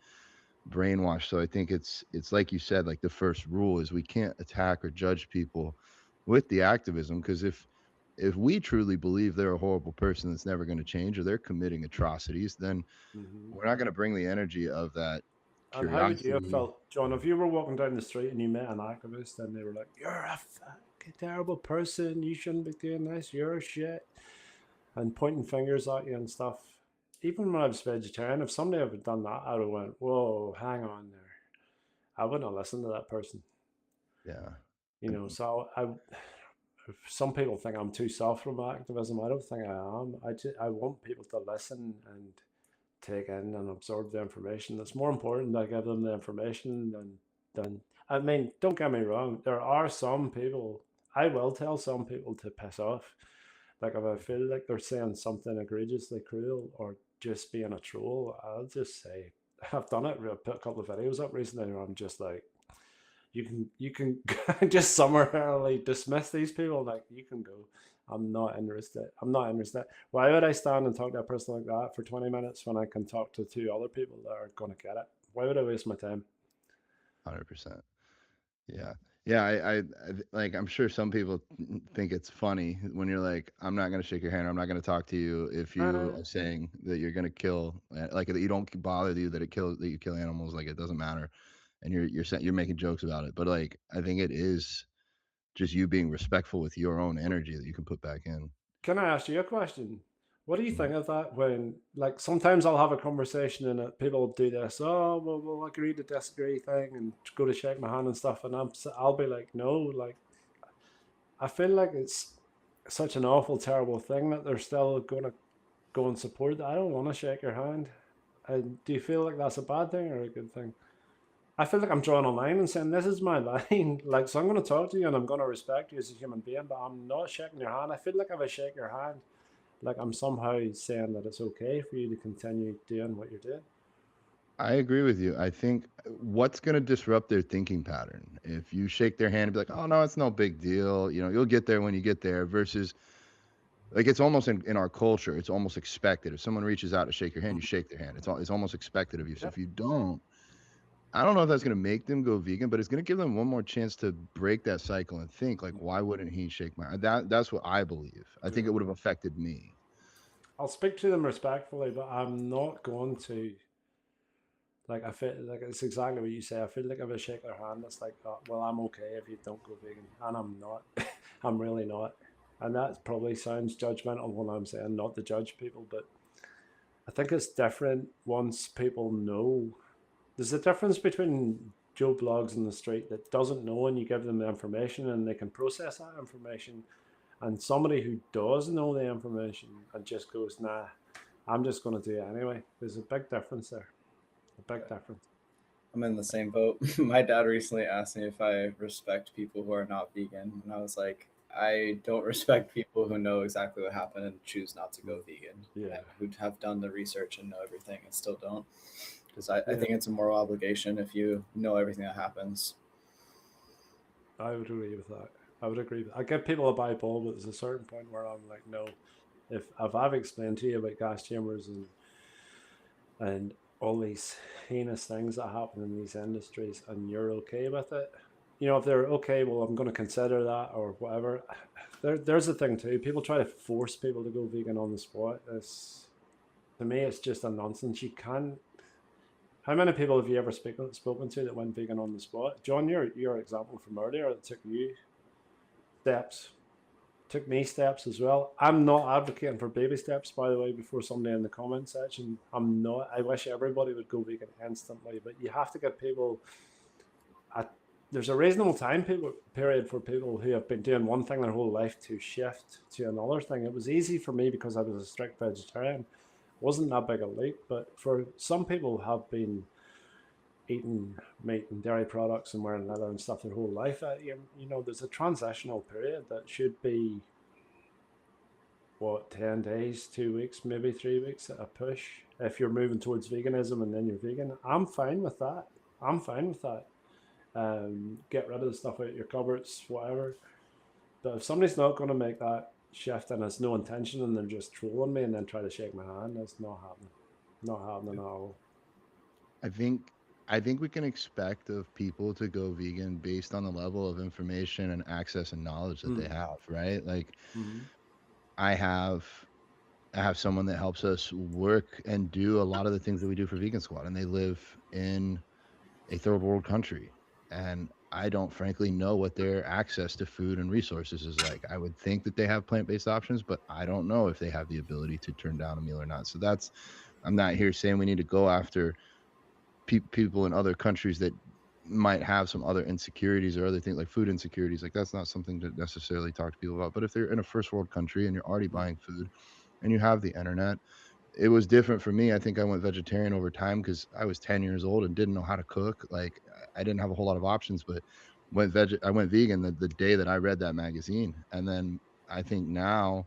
brainwashed. So I think it's like you said, like the first rule is we can't attack or judge people with the activism, because if we truly believe they're a horrible person that's never going to change, or they're committing atrocities, then we're not going to bring the energy of that And curiosity. how would you have felt, John, if you were walking down the street and you met an activist and they were like, you're a fucking terrible person, you shouldn't be doing this, you're shit, and pointing fingers at you and stuff? Even when I was vegetarian, if somebody had done that, I would have went, whoa, hang on there. I wouldn't have listened to that person. Yeah. So some people think I'm too soft for my activism. I don't think I am. I want people to listen and take in and absorb the information. It's more important that I give them the information than I mean, don't get me wrong, there are some people, I will tell some people to piss off. Like if I feel like they're saying something egregiously cruel or just being a troll, I'll just say, I've done it. I put a couple of videos up recently where I'm just like, you can just summarily dismiss these people. Like, you can go. I'm not interested. Why would I stand and talk to a person like that for 20 minutes when I can talk to two other people that are going to get it? Why would I waste my time? 100%. Yeah. I like, I'm sure some people think it's funny when you're like, I'm not going to shake your hand, or I'm not going to talk to you if you are saying that you're going to kill, like, that you don't bother you that you kill animals, like it doesn't matter, and you're making jokes about it. But like, I think it is just you being respectful with your own energy that you can put back in. Can I ask you a question? What do you think of that when, like, sometimes I'll have a conversation and people do this, oh, well, we'll agree to disagree thing and go to shake my hand and stuff, and I'll be like, no, like, I feel like it's such an awful, terrible thing that they're still going to go and support. I don't want to shake your hand. And do you feel like that's a bad thing or a good thing? I feel like I'm drawing a line and saying, this is my line. Like, so I'm going to talk to you and I'm going to respect you as a human being, but I'm not shaking your hand. I feel like if I shake your hand, like I'm somehow saying that it's okay for you to continue doing what you're doing. I agree with you. I think what's going to disrupt their thinking pattern, if you shake their hand and be like, oh, no, it's no big deal, you'll get there when you get there, versus like it's almost in our culture, it's almost expected. If someone reaches out to shake your hand, you shake their hand. It's almost expected of you. So if you don't, I don't know if that's going to make them go vegan, but it's going to give them one more chance to break that cycle and think like, why wouldn't he shake my? That's what I believe. I think it would have affected me. I'll speak to them respectfully, but I'm not going to. Like, I feel like it's exactly what you say. I feel like if I shake their hand, it's like, oh, well, I'm okay if you don't go vegan, and I'm not. I'm really not, and that probably sounds judgmental when I'm saying not to judge people, but I think it's different once people know. There's a difference between Joe Blogs in the street that doesn't know, and you give them the information and they can process that information, and somebody who does know the information and just goes, nah, I'm just going to do it anyway. There's a big difference there. A big difference. I'm in the same boat. My dad recently asked me if I respect people who are not vegan, and I was like, I don't respect people who know exactly what happened and choose not to go vegan. Yeah. Who have done the research and know everything and still don't. Because I think it's a moral obligation if you know everything that happens. I would agree with that. I would agree. I give people a bipolar, but there's a certain point where I'm like, no. If I've explained to you about gas chambers and all these heinous things that happen in these industries, and you're okay with it, you know, if they're okay, well, I'm going to consider that or whatever. There's the thing too. People try to force people to go vegan on the spot. To me, it's just a nonsense. You can't. How many people have you ever spoken to that went vegan on the spot? John, your example from earlier, it took you steps. Took me steps as well. I'm not advocating for baby steps, by the way, before somebody in the comment section. I'm not. I wish everybody would go vegan instantly, but you have to give people there's a reasonable time period for people who have been doing one thing their whole life to shift to another thing. It was easy for me because I was a strict vegetarian. It wasn't that big a leap, but for some people who have been eating meat and dairy products and wearing leather and stuff their whole life, you know, there's a transitional period that should be, 10 days, 2 weeks, maybe 3 weeks at a push. If you're moving towards veganism and then you're vegan, I'm fine with that. Get rid of the stuff out of your cupboards, whatever. But if somebody's not going to make that shift and has no intention and they're just trolling me and then try to shake my hand, that's not happening. Not happening at all. I think we can expect of people to go vegan based on the level of information and access and knowledge that they have, right? Like I have someone that helps us work and do a lot of the things that we do for Vegan Squad, and they live in a third world country. And I don't frankly know what their access to food and resources is like. I would think that they have plant-based options, but I don't know if they have the ability to turn down a meal or not. So I'm not here saying we need to go after people in other countries that might have some other insecurities or other things like food insecurities. Like that's not something to necessarily talk to people about. But if they're in a first world country and you're already buying food and you have the internet, it was different for me. I think I went vegetarian over time because I was 10 years old and didn't know how to cook. Like I didn't have a whole lot of options, but I went vegan the day that I read that magazine. And then I think now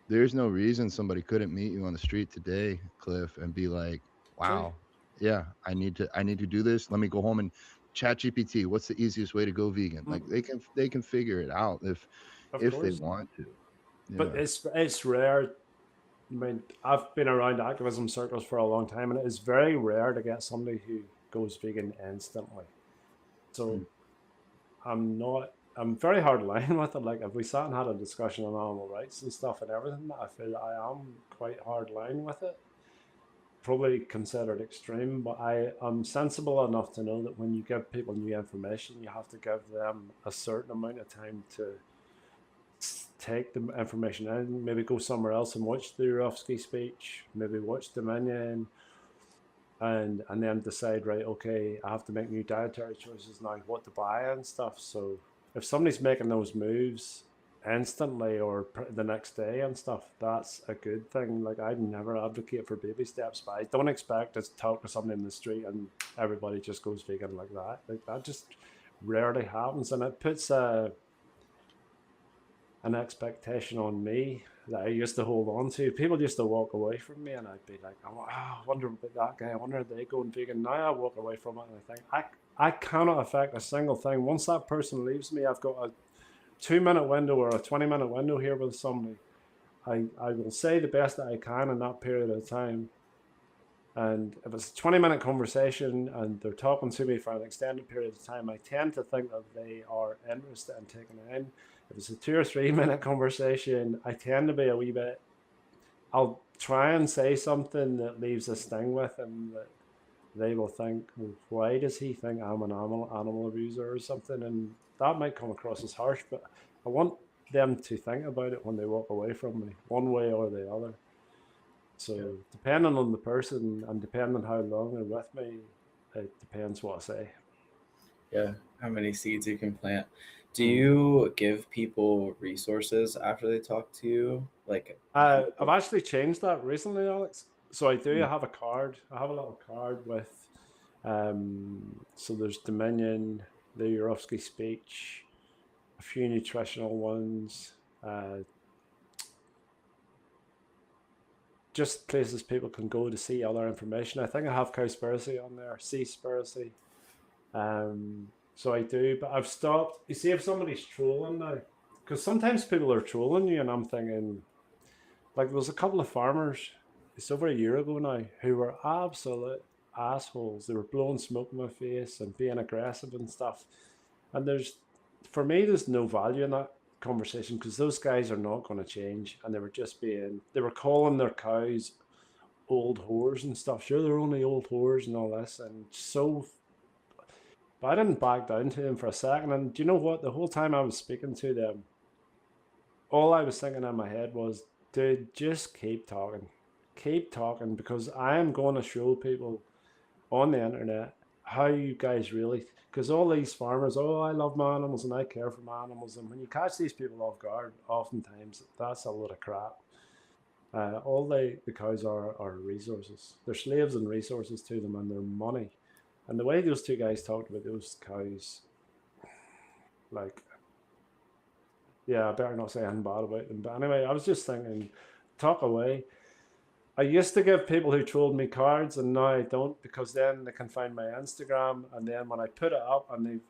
there's no reason somebody couldn't meet you on the street today, Cliff, and be like, wow, yeah, I need to do this. Let me go home and chat GPT. What's the easiest way to go vegan? Like they can figure it out if they want to. Yeah. But it's rare. I mean, I've been around activism circles for a long time, and it is very rare to get somebody who goes vegan instantly. So I'm very hard line with it. Like if we sat and had a discussion on animal rights and stuff and everything, I feel I am quite hard line with it. Probably considered extreme, but I am sensible enough to know that when you give people new information, you have to give them a certain amount of time to take the information in, maybe go somewhere else and watch the Urofsky speech, maybe watch Dominion, and then decide, right, okay, I have to make new dietary choices now, what to buy and stuff. So if somebody's making those moves instantly or the next day and stuff, that's a good thing. Like I'd never advocate for baby steps, but I don't expect to talk to somebody in the street and everybody just goes vegan like that. Like that just rarely happens, and it puts an expectation on me that I used to hold on to. People used to walk away from me and I'd be like, oh, I wonder about that guy. I wonder if they going vegan. Now I walk away from it and I think, I cannot affect a single thing. Once that person leaves me, I've got a 2-minute window or a 20-minute window here with somebody. I will say the best that I can in that period of time. And if it's a 20-minute conversation and they're talking to me for an extended period of time, I tend to think that they are interested in taking it in. If it's a 2 or 3 minute conversation, I tend to be a wee bit, I'll try and say something that leaves a sting with them that they will think, well, why does he think I'm an animal abuser or something? And that might come across as harsh, but I want them to think about it when they walk away from me, one way or the other. So depending on the person and depending on how long they're with me, it depends what I say. Yeah, how many seeds you can plant. Do you give people resources after they talk to you? Like, I've actually changed that recently, Alex. So I do have a card. I have a little card with, so there's Dominion, the Urofsky speech, a few nutritional ones, just places people can go to see other information. I think I have Cowspiracy on there, Seaspiracy. So I do, but I've stopped. You see, if somebody's trolling now, because sometimes people are trolling you, and I'm thinking, like, there was a couple of farmers, it's over a year ago now, who were absolute assholes. They were blowing smoke in my face and being aggressive and stuff. And for me, there's no value in that conversation because those guys are not going to change. And they were calling their cows old whores and stuff. Sure, they're only old whores and all this. But I didn't back down to them for a second. And do you know what? The whole time I was speaking to them, all I was thinking in my head was, dude, just keep talking. Keep talking, because I am going to show people on the internet how you guys really, because all these farmers, oh, I love my animals and I care for my animals. And when you catch these people off guard, oftentimes that's a load of crap. All the cows are resources. They're slaves and resources to them, and they're money. And the way those two guys talked about those cows, like, yeah, I better not say anything bad about them. But anyway, I was just thinking, talk away. I used to give people who trolled me cards, and now I don't, because then they can find my Instagram. And then when I put it up, and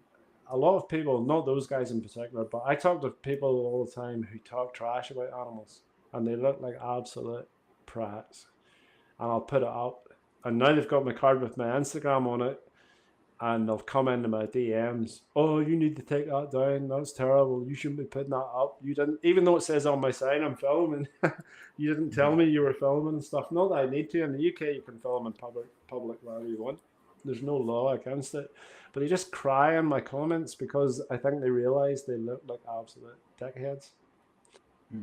a lot of people, not those guys in particular, but I talk to people all the time who talk trash about animals, and they look like absolute prats. And I'll put it up, and now they've got my card with my Instagram on it, and they'll come into my DMs. Oh, you need to take that down. That's terrible. You shouldn't be putting that up. You didn't, even though it says on my sign I'm filming. You didn't tell me you were filming and stuff. Not that I need to. In the UK, you can film in public wherever you want. There's no law against it. But they just cry in my comments because I think they realise they look like absolute dickheads.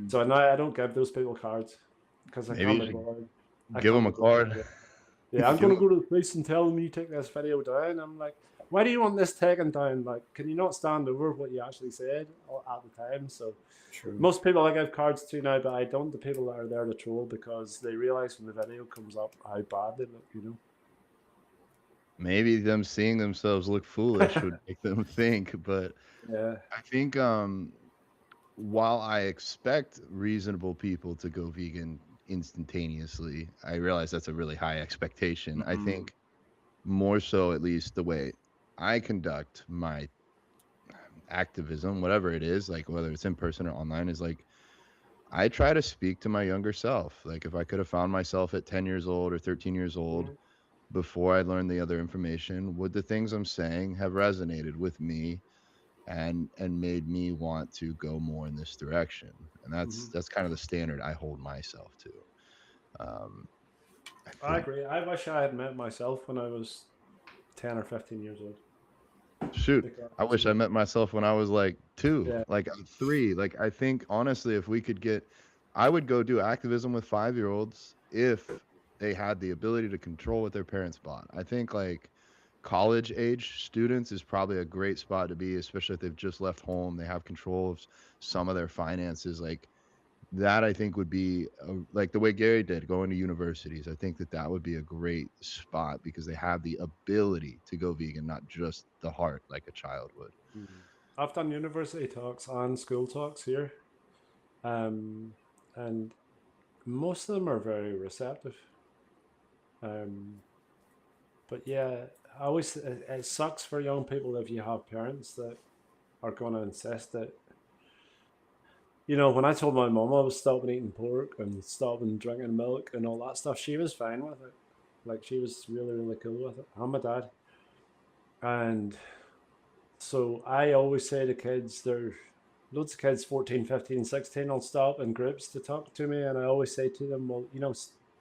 So now I don't give those people cards because I can't be bothered. Give them a card. Yeah, I'm going to go to the police and tell them you take this video down. I'm like, why do you want this taken down? Like, can you not stand over what you actually said at the time? So most people I give cards to now, but I don't the people that are there to troll, because they realize when the video comes up how bad they look, you know. Maybe them seeing themselves look foolish would make them think, but yeah, I think while I expect reasonable people to go vegan instantaneously, I realize that's a really high expectation. I think more so, at least the way I conduct my activism, whatever it is, like whether it's in person or online, is like I try to speak to my younger self. Like if I could have found myself at 10 years old or 13 years old before I learned the other information, would the things I'm saying have resonated with me and made me want to go more in this direction? And that's kind of the standard I hold myself to. I agree. I wish I had met myself when I was 10 or 15 years old. Shoot, I wish I met myself when I was like 2, like 3. Like I think honestly, if we could get, I would go do activism with 5-year-olds if they had the ability to control what their parents bought. I think like college age students is probably a great spot to be, especially if they've just left home, they have control of some of their finances. Like that I think would be like the way Gary did, going to universities. I think that would be a great spot because they have the ability to go vegan, not just the heart like a child would. I've done university talks and school talks here, and most of them are very receptive. But yeah, it sucks for young people if you have parents that are going to insist that you know, when I told my mum I was stopping eating pork and stopping drinking milk and all that stuff, she was fine with it. Like she was really, really cool with it. I'm my dad. And so I always say to kids, there's loads of kids, 14, 15, 16, will stop in groups to talk to me. And I always say to them, well, you know,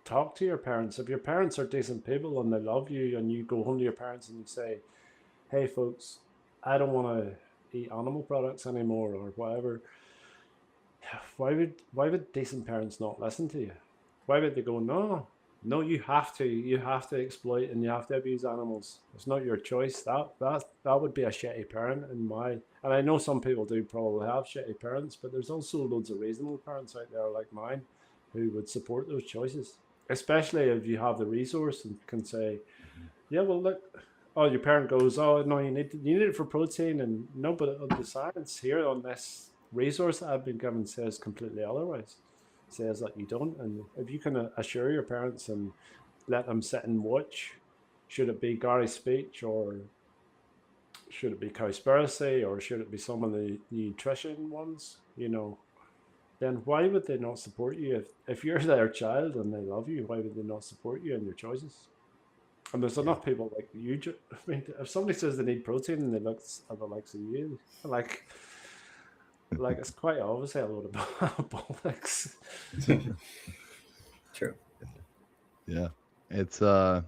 talk to your parents. If your parents are decent people and they love you, and you go home to your parents and you say, hey, folks, I don't want to eat animal products anymore or whatever. Why would decent parents not listen to you? Why would they go, no, no, you have to exploit and you have to abuse animals. It's not your choice. That would be a shitty parent in my, and I know some people do probably have shitty parents, but there's also loads of reasonable parents out there like mine who would support those choices. Especially if you have the resource and can say, yeah, well look, oh, your parent goes, oh no, you need it for protein, and no, but the science here on this resource that I've been given says completely otherwise. Says that you don't, and if you can assure your parents and let them sit and watch, should it be Gary's speech or should it be Cowspiracy or should it be some of the nutrition ones, you know, then why would they not support you if you're their child and they love you? Why would they not support you in your choices? And there's Yeah. enough people like you. I mean, if somebody says they need protein and they look at the likes of you, like it's quite obviously a load of bollocks. True. Yeah. It's I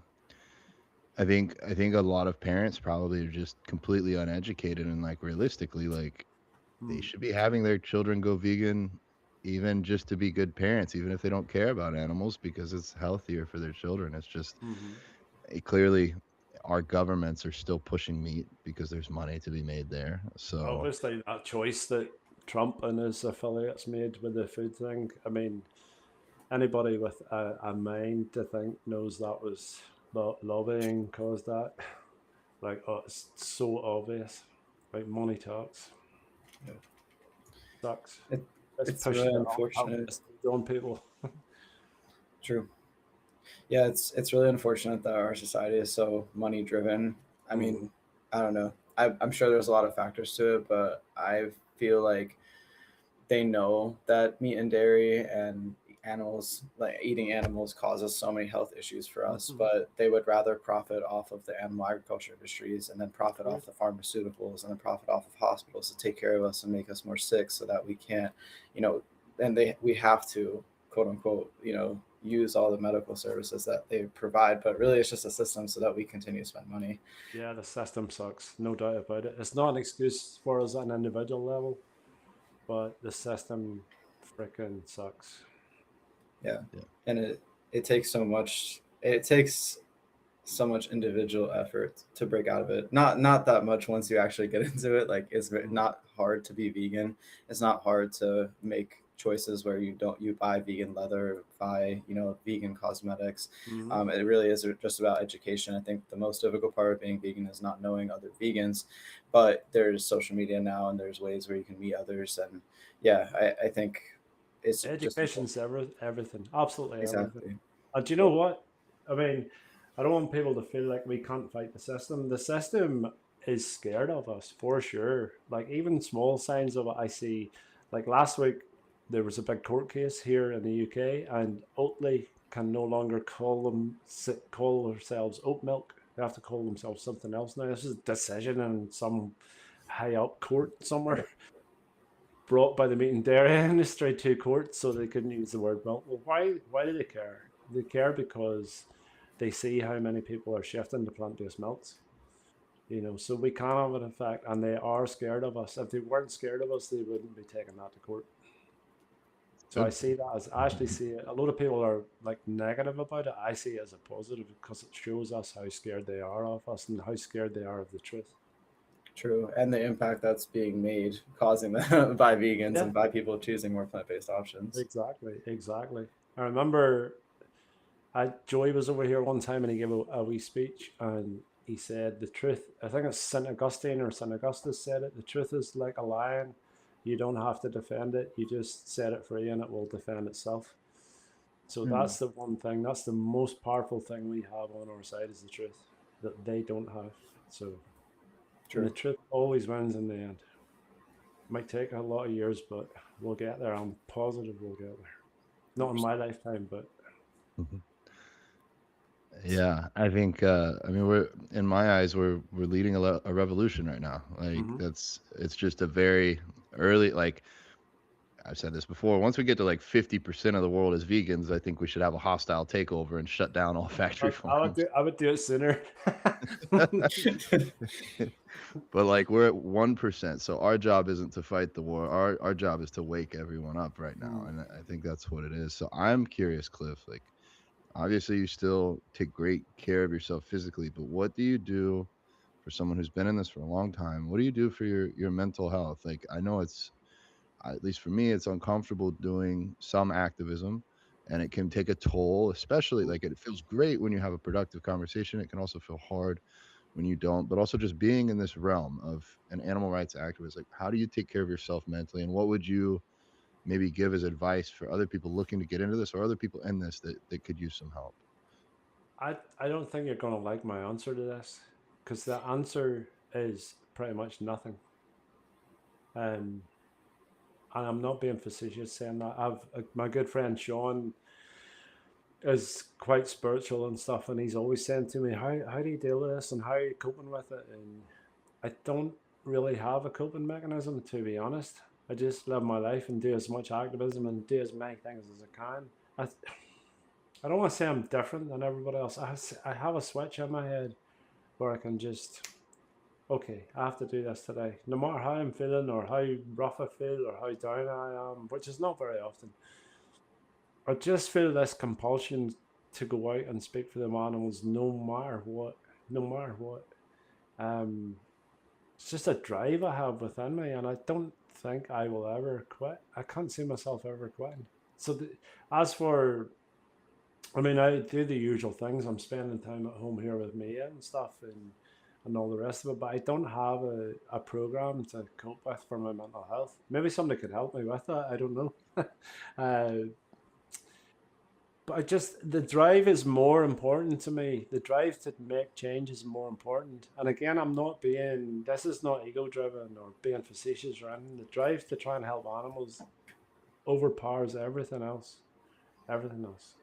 think a lot of parents probably are just completely uneducated, and like realistically, like they should be having their children go vegan even just to be good parents, even if they don't care about animals, because it's healthier for their children. It's just Mm-hmm. clearly our governments are still pushing meat because there's money to be made there. So Obviously, that choice that Trump and his affiliates made with the food thing. I mean, anybody with a mind to think knows that was lobbying caused that. Like, oh, it's so obvious. Like, money talks. Yeah. Sucks. It, Let's it's push really it unfortunate. on people. True. Yeah, it's really unfortunate that our society is so money driven. I mean, I don't know. I'm sure there's a lot of factors to it, but I feel like they know that meat and dairy and animals, like eating animals, causes so many health issues for us, Mhm. but they would rather profit off of the animal agriculture industries and then profit True. off the pharmaceuticals and then profit off of hospitals to take care of us and make us more sick so that we can't, you know, and we have to, quote unquote, use all the medical services that they provide, but really it's just a system so that we continue to spend money. Yeah, the system sucks, no doubt about it. It's not an excuse for us at an individual level, but the system freaking sucks. Yeah. yeah. And it takes so much individual effort to break out of it. Not that much once you actually get into it. Like it's not hard to be vegan. It's not hard to make choices where you buy vegan leather, buy vegan cosmetics. Mm-hmm. It really is just about education. I think the most difficult part of being vegan is not knowing other vegans, but there's social media now and there's ways where you can meet others. And yeah, I think it's just Education's everything, absolutely everything. exactly. And do you know what? I mean, I don't want people to feel like we can't fight the system. The system is scared of us for sure. Like even small signs of it, I see. Like last week, there was a big court case here in the UK, and Oatly can no longer call themselves oat milk. They have to call themselves something else now. This is a decision in some high up court somewhere brought by the meat and dairy industry to court so they couldn't use the word milk. Well, why do they care? They care because they see how many people are shifting to plant-based milks. You know, so we can have an effect, and they are scared of us. If they weren't scared of us, they wouldn't be taking that to court. So I Good. see that as I actually see it. A lot of people are like negative about it. I see it as a positive because it shows us how scared they are of us and how scared they are of the truth. True, and the impact that's being made, causing that by vegans Yeah, and by people choosing more plant-based options. exactly. I remember Joey was over here one time and he gave a wee speech and he said the truth. I think it's St. Augustine or St. Augustus said it. The truth is like a lion. You don't have to defend it. You just set it free and it will defend itself. So Hmm. that's the one thing. That's the most powerful thing we have on our side is the truth that they don't have. So, and the True. truth always wins in the end. Might take a lot of years, but we'll get there. I'm positive we'll get there. Not in my lifetime, but Mhm. Yeah, I think I mean we're in my eyes we're leading a revolution right now. Like Mhm. it's just a very early, like I've said this before, once we get to like 50% of the world as vegans, I think we should have a hostile takeover and shut down all factory farms. I would do it sooner. But like we're at 1%, so our job isn't to fight the war. Our job is to wake everyone up right now, Mm. and I think that's what it is. So I'm curious, Cliff, like obviously you still take great care of yourself physically, but what do you do for someone who's been in this for a long time? What do you do for your mental health? Like I know it's, at least for me, it's uncomfortable doing some activism, and it can take a toll, especially like it feels great when you have a productive conversation. It can also feel hard when you don't, but also just being in this realm of an animal rights activist. Like how do you take care of yourself mentally, and what would you maybe give as advice for other people looking to get into this, or other people in this that could use some help? I don't think you're gonna like my answer to this, because the answer is pretty much nothing. And I'm not being facetious saying that. I've my good friend Sean is quite spiritual and stuff, and he's always saying to me, how do you deal with this and how are you coping with it? And I don't really have a coping mechanism, to be honest. I just live my life and do as much activism and do as many things as I can. I don't want to say I'm different than everybody else. I have a switch in my head where I can just, okay, I have to do this today. No matter how I'm feeling or how rough I feel or how down I am, which is not very often. I just feel this compulsion to go out and speak for them animals no matter what. No matter what. Um, it's just a drive I have within me, and I don't think I will ever quit. I can't see myself ever quitting. So, as for, I mean, I do the usual things. I'm spending time at home here with Mia and stuff, and all the rest of it. But I don't have a program to cope with for my mental health. Maybe somebody could help me with that. I don't know. uh, but I just, the drive is more important to me. The drive to make change is more important. And again, I'm not being, this is not ego driven or being facetious or anything. The drive to try and help animals overpowers everything else. Everything else.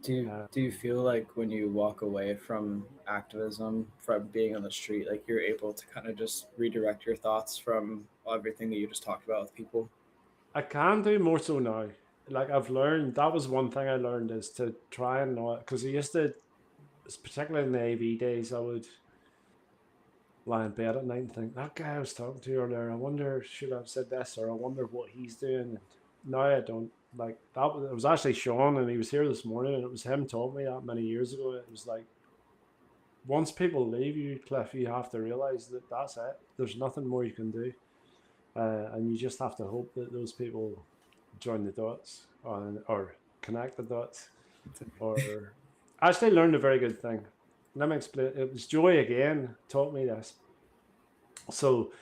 Do you feel like when you walk away from activism, from being on the street, like you're able to kind of just redirect your thoughts from everything that you just talked about with people? I can do more so now. Like I've learned, that was one thing I learned, is to try and not, because I used to, particularly in the AV days, I would lie in bed at night and think, that guy I was talking to earlier, I wonder, should I have said this, or I wonder what he's doing. And now I don't. Like that, it was actually Sean, and he was here this morning, and it was him taught me that many years ago. It was like, once people leave you, Cliff, you have to realize that that's it. There's nothing more you can do. And you just have to hope that those people join the dots, or connect the dots. Or I actually learned a very good thing. Let me explain. It was Joy again taught me this. So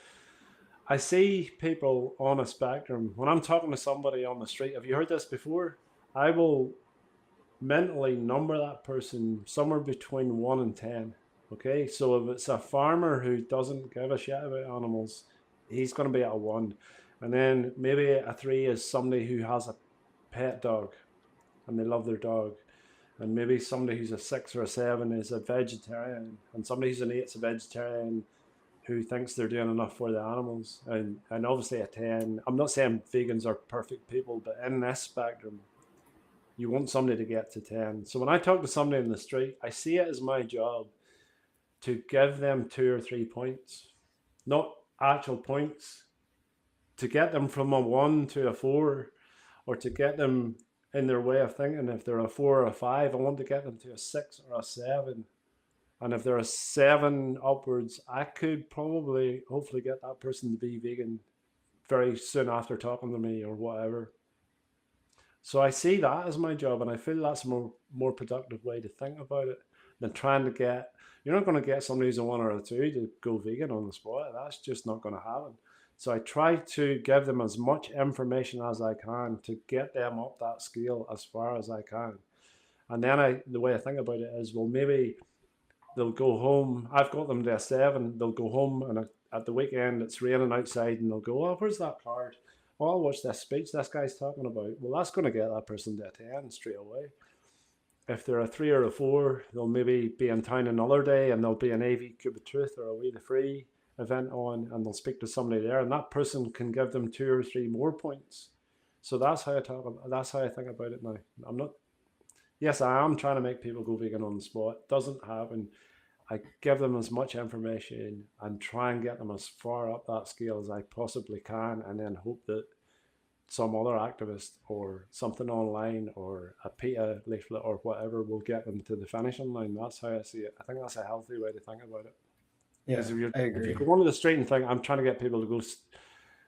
I see people on a spectrum. When I'm talking to somebody on the street, have you heard this before? I will mentally number that person somewhere between 1 and 10. Okay, so if it's a farmer who doesn't give a shit about animals, he's going to be at a 1. And then maybe a 3 is somebody who has a pet dog and they love their dog. And maybe somebody who's a 6 or a 7 is a vegetarian, and somebody who's an 8 is a vegetarian who thinks they're doing enough for the animals. And obviously a 10. I'm not saying vegans are perfect people, but in this spectrum, you want somebody to get to 10. So when I talk to somebody in the street, I see it as my job to give them 2 or 3 points, not actual points, to get them from a 1 to a 4, or to get them in their way of thinking. If they're a 4 or a 5, I want to get them to a 6 or a 7. And if they're a 7 upwards, I could probably, hopefully, get that person to be vegan very soon after talking to me or whatever. So I see that as my job, and I feel that's a more productive way to think about it than trying to get. You're not going to get somebody who's a 1 or a 2 to go vegan on the spot. That's just not going to happen. So I try to give them as much information as I can to get them up that scale as far as I can. And then the way I think about it is, well, maybe they'll go home. I've got them to a 7. They'll go home, and at the weekend it's raining outside, and they'll go, "Oh, where's that card?" oh, I'll watch this speech this guy's talking about. Well, that's going to get that person to attend straight away. If they're a 3 or a 4, they'll maybe be in town another day and there'll be an AV Cube of Truth or a We the Free event on, and they'll speak to somebody there, and that person can give them 2 or 3 more points. So that's how I think about it now. Yes, I am trying to make people go vegan on the spot. It doesn't happen. I give them as much information and try and get them as far up that scale as I possibly can, and then hope that some other activist or something online or a PETA leaflet or whatever will get them to the finishing line. That's how I see it. I think that's a healthy way to think about it. Yeah, If I agree. you go onto the street and think, I'm trying to get people to go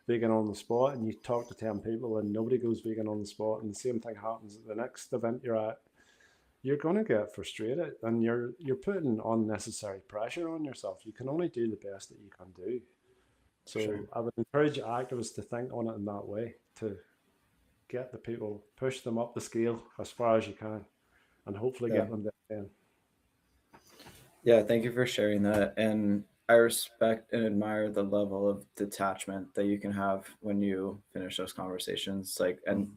vegan on the spot, and you talk to 10 people and nobody goes vegan on the spot, and the same thing happens at the next event you're at, you're going to get frustrated, and you're putting unnecessary pressure on yourself. You can only do the best that you can do. So Sure. I would encourage activists to think on it in that way, to get the people, push them up the scale as far as you can, and hopefully get them there. Yeah, thank you for sharing that. And I respect and admire the level of detachment that you can have when you finish those conversations. Like, and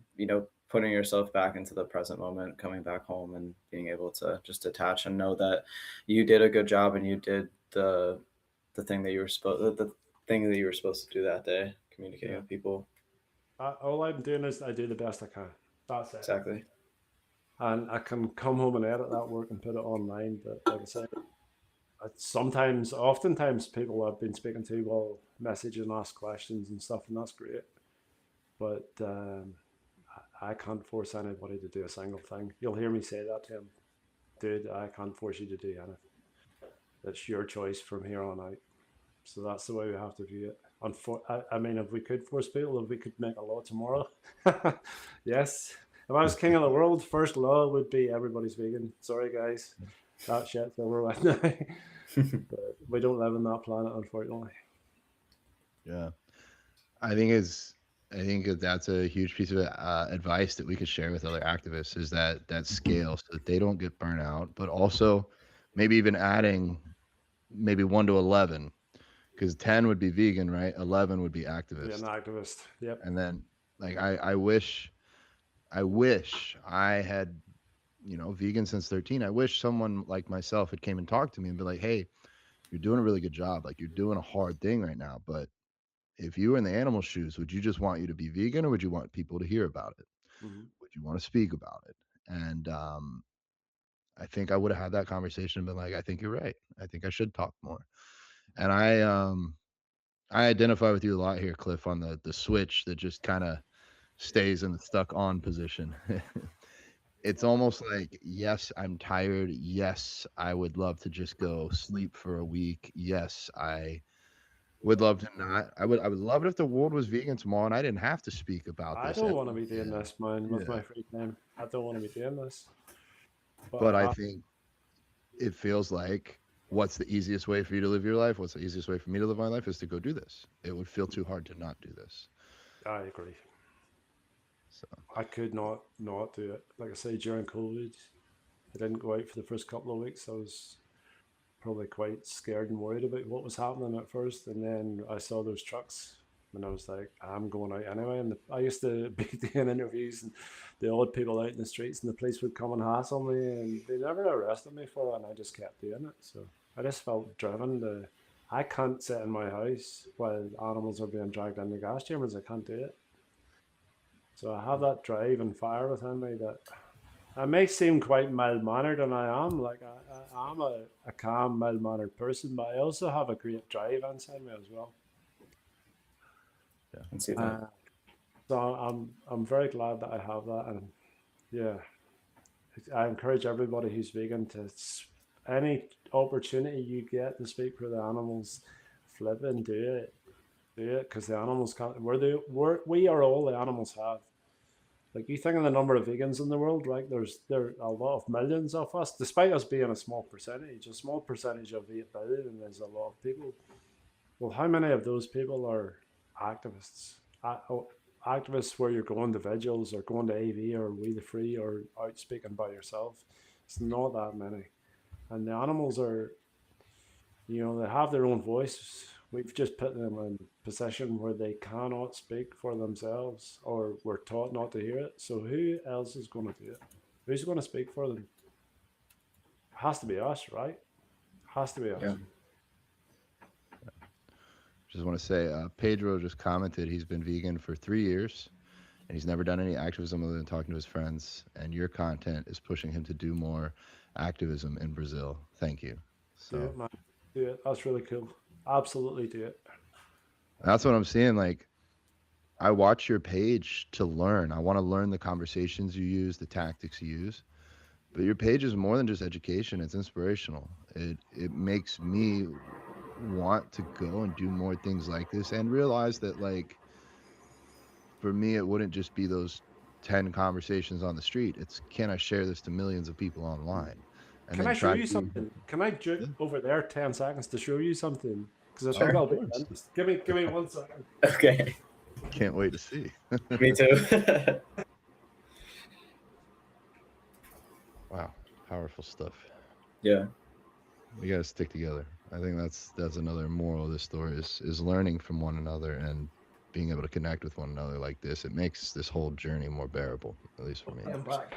putting yourself back into the present moment, coming back home and being able to just detach and know that you did a good job and you did the thing that you were supposed to do that day, communicating with people. All I'm doing is I do the best I can. That's it. Exactly. And I can come home and edit that work and put it online. But like I said, oftentimes people I've been speaking to will message and ask questions and stuff, and that's great. But I can't force anybody to do a single thing. You'll hear me say that to him, dude, I can't force you to do anything. It's your choice from here on out. So that's the way we have to view it. I mean, if we could force people, if we could make a law tomorrow, yes. If I was king of the world, first law would be everybody's vegan. Sorry, guys. That shit's over with now. But we don't live on that planet, unfortunately. Yeah. I think that's a huge piece of advice that we could share with other activists, is that scale, so that they don't get burnt out, but also maybe even adding maybe 1 to 11, because 10 would be vegan, right? 11 would be activist. Be an activist. Yep. And then like I wish I had, vegan since 13. I wish someone like myself had came and talked to me and be like, hey, you're doing a really good job. Like, you're doing a hard thing right now, but if you were in the animal shoes, would you just want you to be vegan, or would you want people to hear about it? Mm-hmm. Would you want to speak about it? And I think I would have had that conversation and been like, I think you're right. I think I should talk more. And I identify with you a lot here, Cliff, on the switch that just kind of stays in the stuck on position. It's almost like, yes, I'm tired. Yes, I would love to just go sleep for a week. Yes, I would love to not. I would love it if the world was vegan tomorrow and I didn't have to speak about this. I don't want to be doing this, man, with my free time. I don't want to be doing this. But I think it feels like, what's the easiest way for you to live your life? What's the easiest way for me to live my life is to go do this. It would feel too hard to not do this. I agree. So I could not do it. Like I say, during COVID, I didn't go out for the first couple of weeks. I was probably quite scared and worried about what was happening at first. And then I saw those trucks and I was like, I'm going out anyway. And I used to be doing interviews and the odd people out in the streets, and the police would come and hassle me, and they never arrested me for it. And I just kept doing it. So I just felt driven to, I can't sit in my house while animals are being dragged in the gas chambers. I can't do it. So I have that drive and fire within me that I may seem quite mild-mannered, and I am. Like, I am a calm, mild-mannered person, but I also have a great drive inside me as well. Yeah, I can see that. So I'm very glad that I have that, and yeah, I encourage everybody who's vegan to, any opportunity you get to speak for the animals, flip and do it, because the animals can't. We are all the animals have. Like, you think of the number of vegans in the world, right? There are a lot of millions of us, despite us being a small percentage of 8 billion is a lot of people. Well, how many of those people are activists? Activists where you're going to vigils or going to AV or We the Free or out speaking by yourself. It's not that many. And the animals are, they have their own voice. We've just put them in a position where they cannot speak for themselves, or we're taught not to hear it. So who else is going to do it? Who's going to speak for them? It has to be us, right? Has to be us. Yeah. Just want to say, Pedro just commented he's been vegan for 3 years and he's never done any activism other than talking to his friends. And your content is pushing him to do more activism in Brazil. Thank you. So Do it, man. Do it. That's really cool. Absolutely do it. that's what I'm seeing. Like, I watch your page to learn. I want to learn the conversations you use, the tactics you use. But your page is more than just education. It's inspirational. It makes me want to go and do more things like this and realize that, like, for me, it wouldn't just be those 10 conversations on the street. It's, can I share this to millions of people online? And Can then I show try you to something? Can I juke over there 10 seconds to show you something? Because I Sure. think I'll be Of course. honest. Give me 1 second. Okay. Can't wait to see. Me too. Wow, powerful stuff. Yeah. We got to stick together. I think that's another moral of this story is learning from one another and being able to connect with one another like this. It makes this whole journey more bearable, at least for me. I'm back.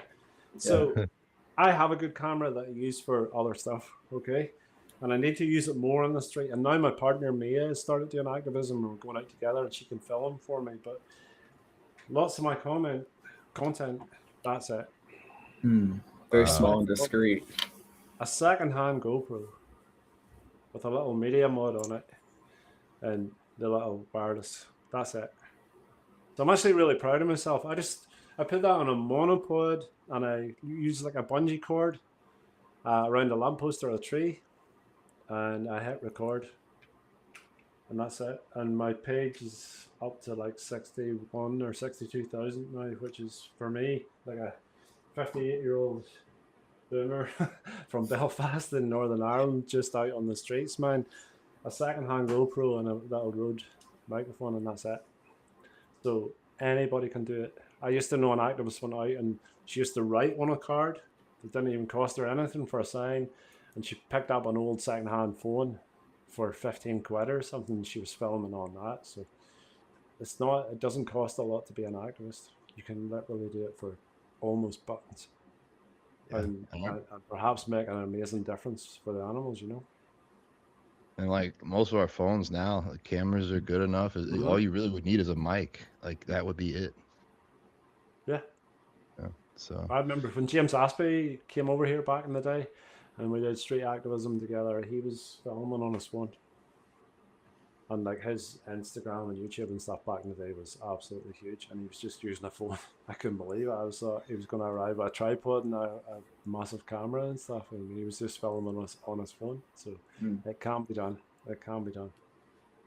So I have a good camera that I use for other stuff, okay? And I need to use it more on the street. And now my partner Mia has started doing activism and we're going out together and she can film for me. But lots of my content, that's it. Very small and discreet. A second-hand GoPro with a little media mod on it and the little wireless. That's it. So I'm actually really proud of myself. I put that on a monopod and I use like a bungee cord around a lamppost or a tree, and I hit record, and that's it. And my page is up to like 61 or 62,000 now, which is for me like a 58-year-old boomer from Belfast in Northern Ireland, just out on the streets, man. A second-hand GoPro and a little Rode microphone, and that's it. So anybody can do it. I used to know an activist went out and she used to write on a card. It didn't even cost her anything for a sign, and she picked up an old second-hand phone for 15 quid or something. She was filming on that. So it doesn't cost a lot to be an activist. You can literally do it for almost buttons. Yeah. And perhaps make an amazing difference for the animals, you know. And like most of our phones now, the cameras are good enough. All you really would need is a mic. Like that would be it. Yeah. Yeah. So I remember when James Aspey came over here back in the day and we did street activism together, he was filming on his phone. And like his Instagram and YouTube and stuff back in the day was absolutely huge, and he was just using a phone. I couldn't believe it. I was he was going to arrive with a tripod and a massive camera and stuff, and he was just filming on his phone. So it can be done. It can be done.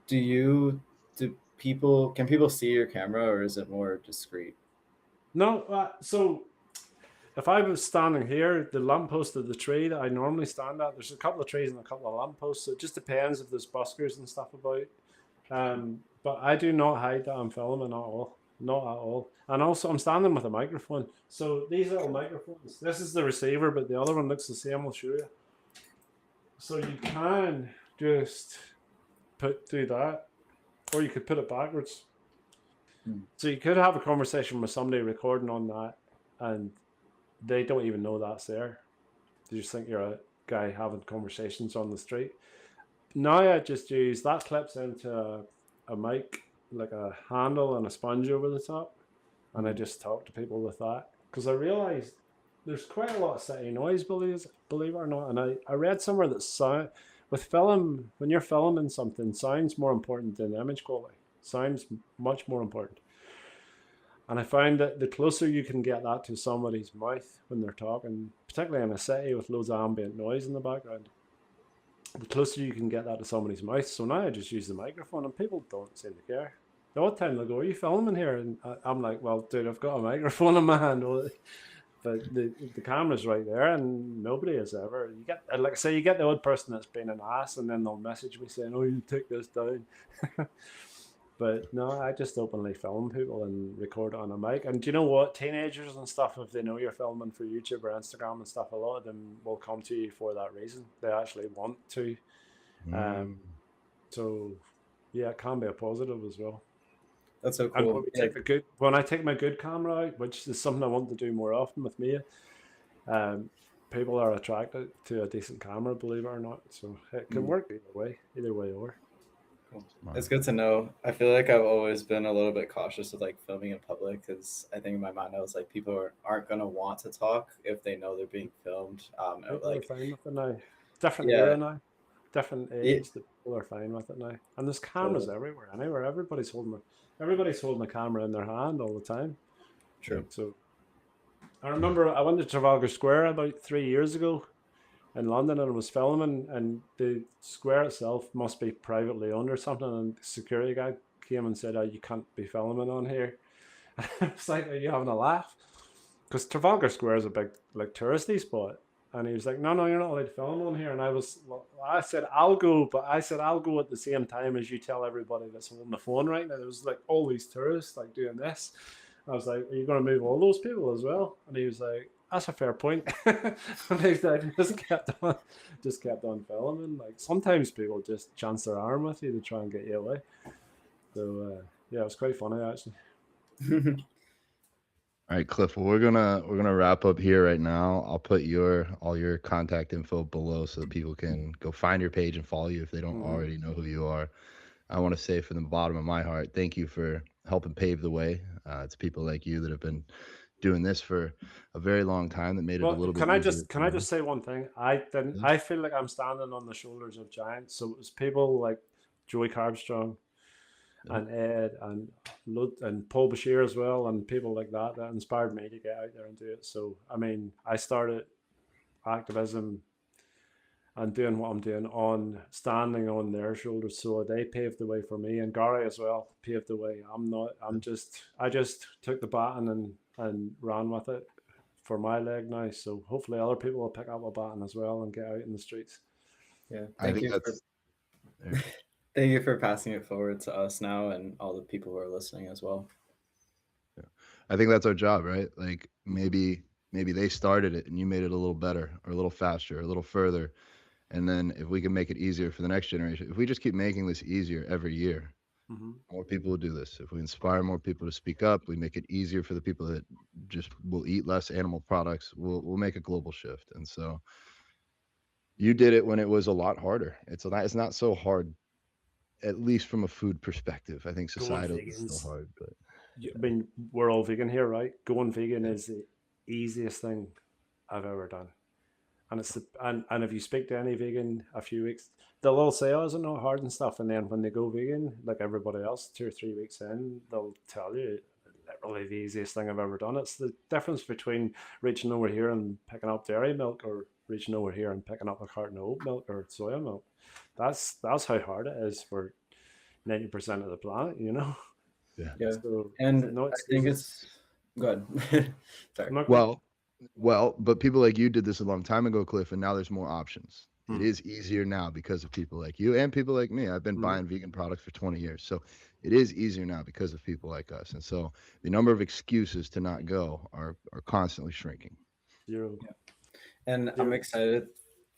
Can people see your camera, or is it more discreet? No, so if I was standing here, the lamppost of the tree that I normally stand at, there's a couple of trees and a couple of lampposts, so it just depends if there's buskers and stuff about. But I do not hide that I'm filming at all. Not at all. And also I'm standing with a microphone. So these little microphones, this is the receiver, but the other one looks the same. I'll show you. So you can just do that, or you could put it backwards. So you could have a conversation with somebody recording on that, and they don't even know that's there. They just think you're a guy having conversations on the street. Now I just use that clips into a mic, like a handle and a sponge over the top, and I just talk to people with that, because I realized there's quite a lot of city noise, believe it or not. And I read somewhere that sound with film, when you're filming something, sound's more important than image quality. Sound's much more important. And I find that the closer you can get that to somebody's mouth when they're talking, particularly in a city with loads of ambient noise in the background, the closer you can get that to somebody's mouth. So now I just use the microphone, and people don't seem to care. The odd time they'll go, "Are you filming here?" And I'm like, "Well, dude, I've got a microphone in my hand." But the camera's right there, and nobody has ever. You get, like I say, you get the odd person that's been an ass, and then they'll message me saying, "Oh, you take this down." But no, I just openly film people and record on a mic. And do you know what? Teenagers and stuff, if they know you're filming for YouTube or Instagram and stuff, a lot of them will come to you for that reason. They actually want to. So Yeah, it can be a positive as well. That's so And cool. when, when I take my good camera out, which is something I want to do more often with me, people are attracted to a decent camera, believe it or not. So it can work either way over. Cool. It's good to know. I feel like I've always been a little bit cautious with like filming in public because I think in my mind I was like, people aren't gonna want to talk if they know they're being filmed. People Like, are fine with it now. Different yeah, era now, different yeah, age. That people are fine with it now. And there's cameras everywhere, anywhere. Everybody's holding a camera in their hand all the time. true. So I remember I went to Trafalgar Square about 3 years ago in London and I was filming, and the square itself must be privately owned or something. And the security guy came and said, "Oh, you can't be filming on here." I was like, "Are you having a laugh?" Because Trafalgar Square is a big like touristy spot. And he was like, "No, you're not allowed to film on here." And I said, "I'll go," but I said, "I'll go at the same time as you tell everybody that's holding the phone right now." There was like all these tourists like doing this. I was like, "Are you going to move all those people as well?" And he was like, "That's a fair point." And he just kept on filming. Like sometimes people just chance their arm with you to try and get you away. So yeah, it was quite funny actually. All right, Cliff. Well, we're gonna wrap up here right now. I'll put all your contact info below so that people can go find your page and follow you if they don't already know who you are. I want to say from the bottom of my heart, thank you for helping pave the way. It's people like you that have been doing this for a very long time that made it a little bit easier. Can I just say one thing? I feel like I'm standing on the shoulders of giants. So it was people like Joey Carbstrong and Ed and Paul Bashir as well, and people like that inspired me to get out there and do it. So I mean, I started activism and doing what I'm doing on standing on their shoulders. So they paved the way for me, and Gary as well paved the way. I just took the baton and ran with it for my leg now. So hopefully other people will pick up a baton as well and get out in the streets. Yeah, thank you for passing it forward to us now and all the people who are listening as well. Yeah. I think that's our job, right? Like maybe they started it and you made it a little better or a little faster, or a little further. And then if we can make it easier for the next generation, if we just keep making this easier every year, more people will do this. If we inspire more people to speak up, we make it easier for the people that just will eat less animal products, we'll make a global shift. And so you did it when it was a lot harder. It's not so hard, at least from a food perspective. I think societally it's still hard, but I mean, we're all vegan here, right? Going vegan is the easiest thing I've ever done. And and if you speak to any vegan a few weeks, they'll all say, "Oh, isn't it hard and stuff?" And then when they go vegan, like everybody else, 2 or 3 weeks in, they'll tell you literally the easiest thing I've ever done. It's the difference between reaching over here and picking up dairy milk, or reaching over here and picking up a carton of oat milk or soya milk. That's how hard it is for 90% of the planet, you know. Yeah. So, and I think it's good. Sorry. Well, but people like you did this a long time ago, Cliff, and now there's more options. It is easier now because of people like you and people like me. I've been buying vegan products for 20 years. So it is easier now because of people like us. And so the number of excuses to not go are constantly shrinking. Zero. Yeah. And I'm excited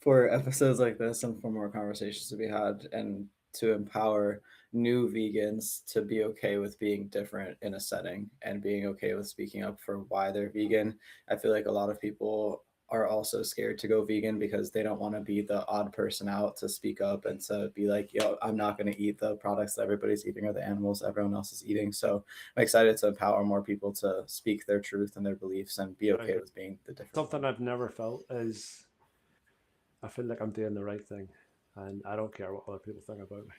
for episodes like this and for more conversations to be had and to empower new vegans to be okay with being different in a setting and being okay with speaking up for why they're vegan. I feel like a lot of people are also scared to go vegan because they don't want to be the odd person out to speak up and to be like, yo, I'm not going to eat the products that everybody's eating or the animals everyone else is eating. So I'm excited to empower more people to speak their truth and their beliefs and be okay with being the different. Something I've never felt is I feel like I'm doing the right thing and I don't care what other people think about me.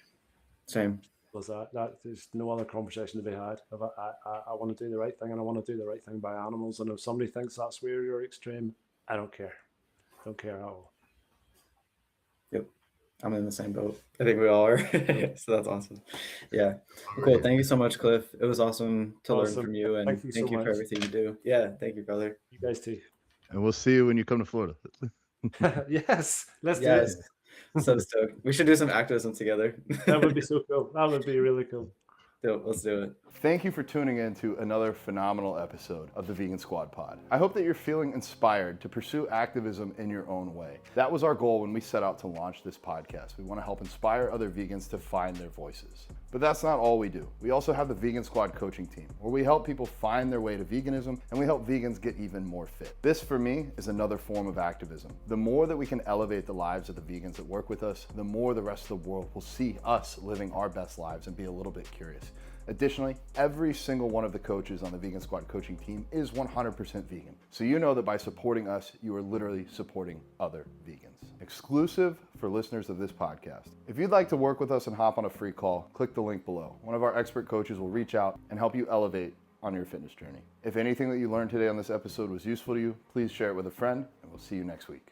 Same. Was that there's no other conversation to be had. I want to do the right thing, and I want to do the right thing by animals. And if somebody thinks that's weird or extreme, I don't care. Don't care at all. Yep. I'm in the same boat. I think we all are. So that's awesome. Yeah. Cool. Thank you so much, Cliff. It was awesome to learn from you, and thank you for everything you do. Yeah. Thank you, brother. You guys too. And we'll see you when you come to Florida. Yes. Let's do it. So stoked. We should do some activism together. That would be so cool. That would be really cool. Let's do it. Thank you for tuning in to another phenomenal episode of the Vegan Squad Pod. I hope that you're feeling inspired to pursue activism in your own way. That was our goal when we set out to launch this podcast. We want to help inspire other vegans to find their voices. But that's not all we do. We also have the Vegan Squad coaching team, where we help people find their way to veganism, and we help vegans get even more fit. This, for me, is another form of activism. The more that we can elevate the lives of the vegans that work with us, the more the rest of the world will see us living our best lives and be a little bit curious. Additionally, every single one of the coaches on the Vegan Squad coaching team is 100% vegan. So you know that by supporting us, you are literally supporting other vegans. Exclusive for listeners of this podcast. If you'd like to work with us and hop on a free call, click the link below. One of our expert coaches will reach out and help you elevate on your fitness journey. If anything that you learned today on this episode was useful to you, please share it with a friend, and we'll see you next week.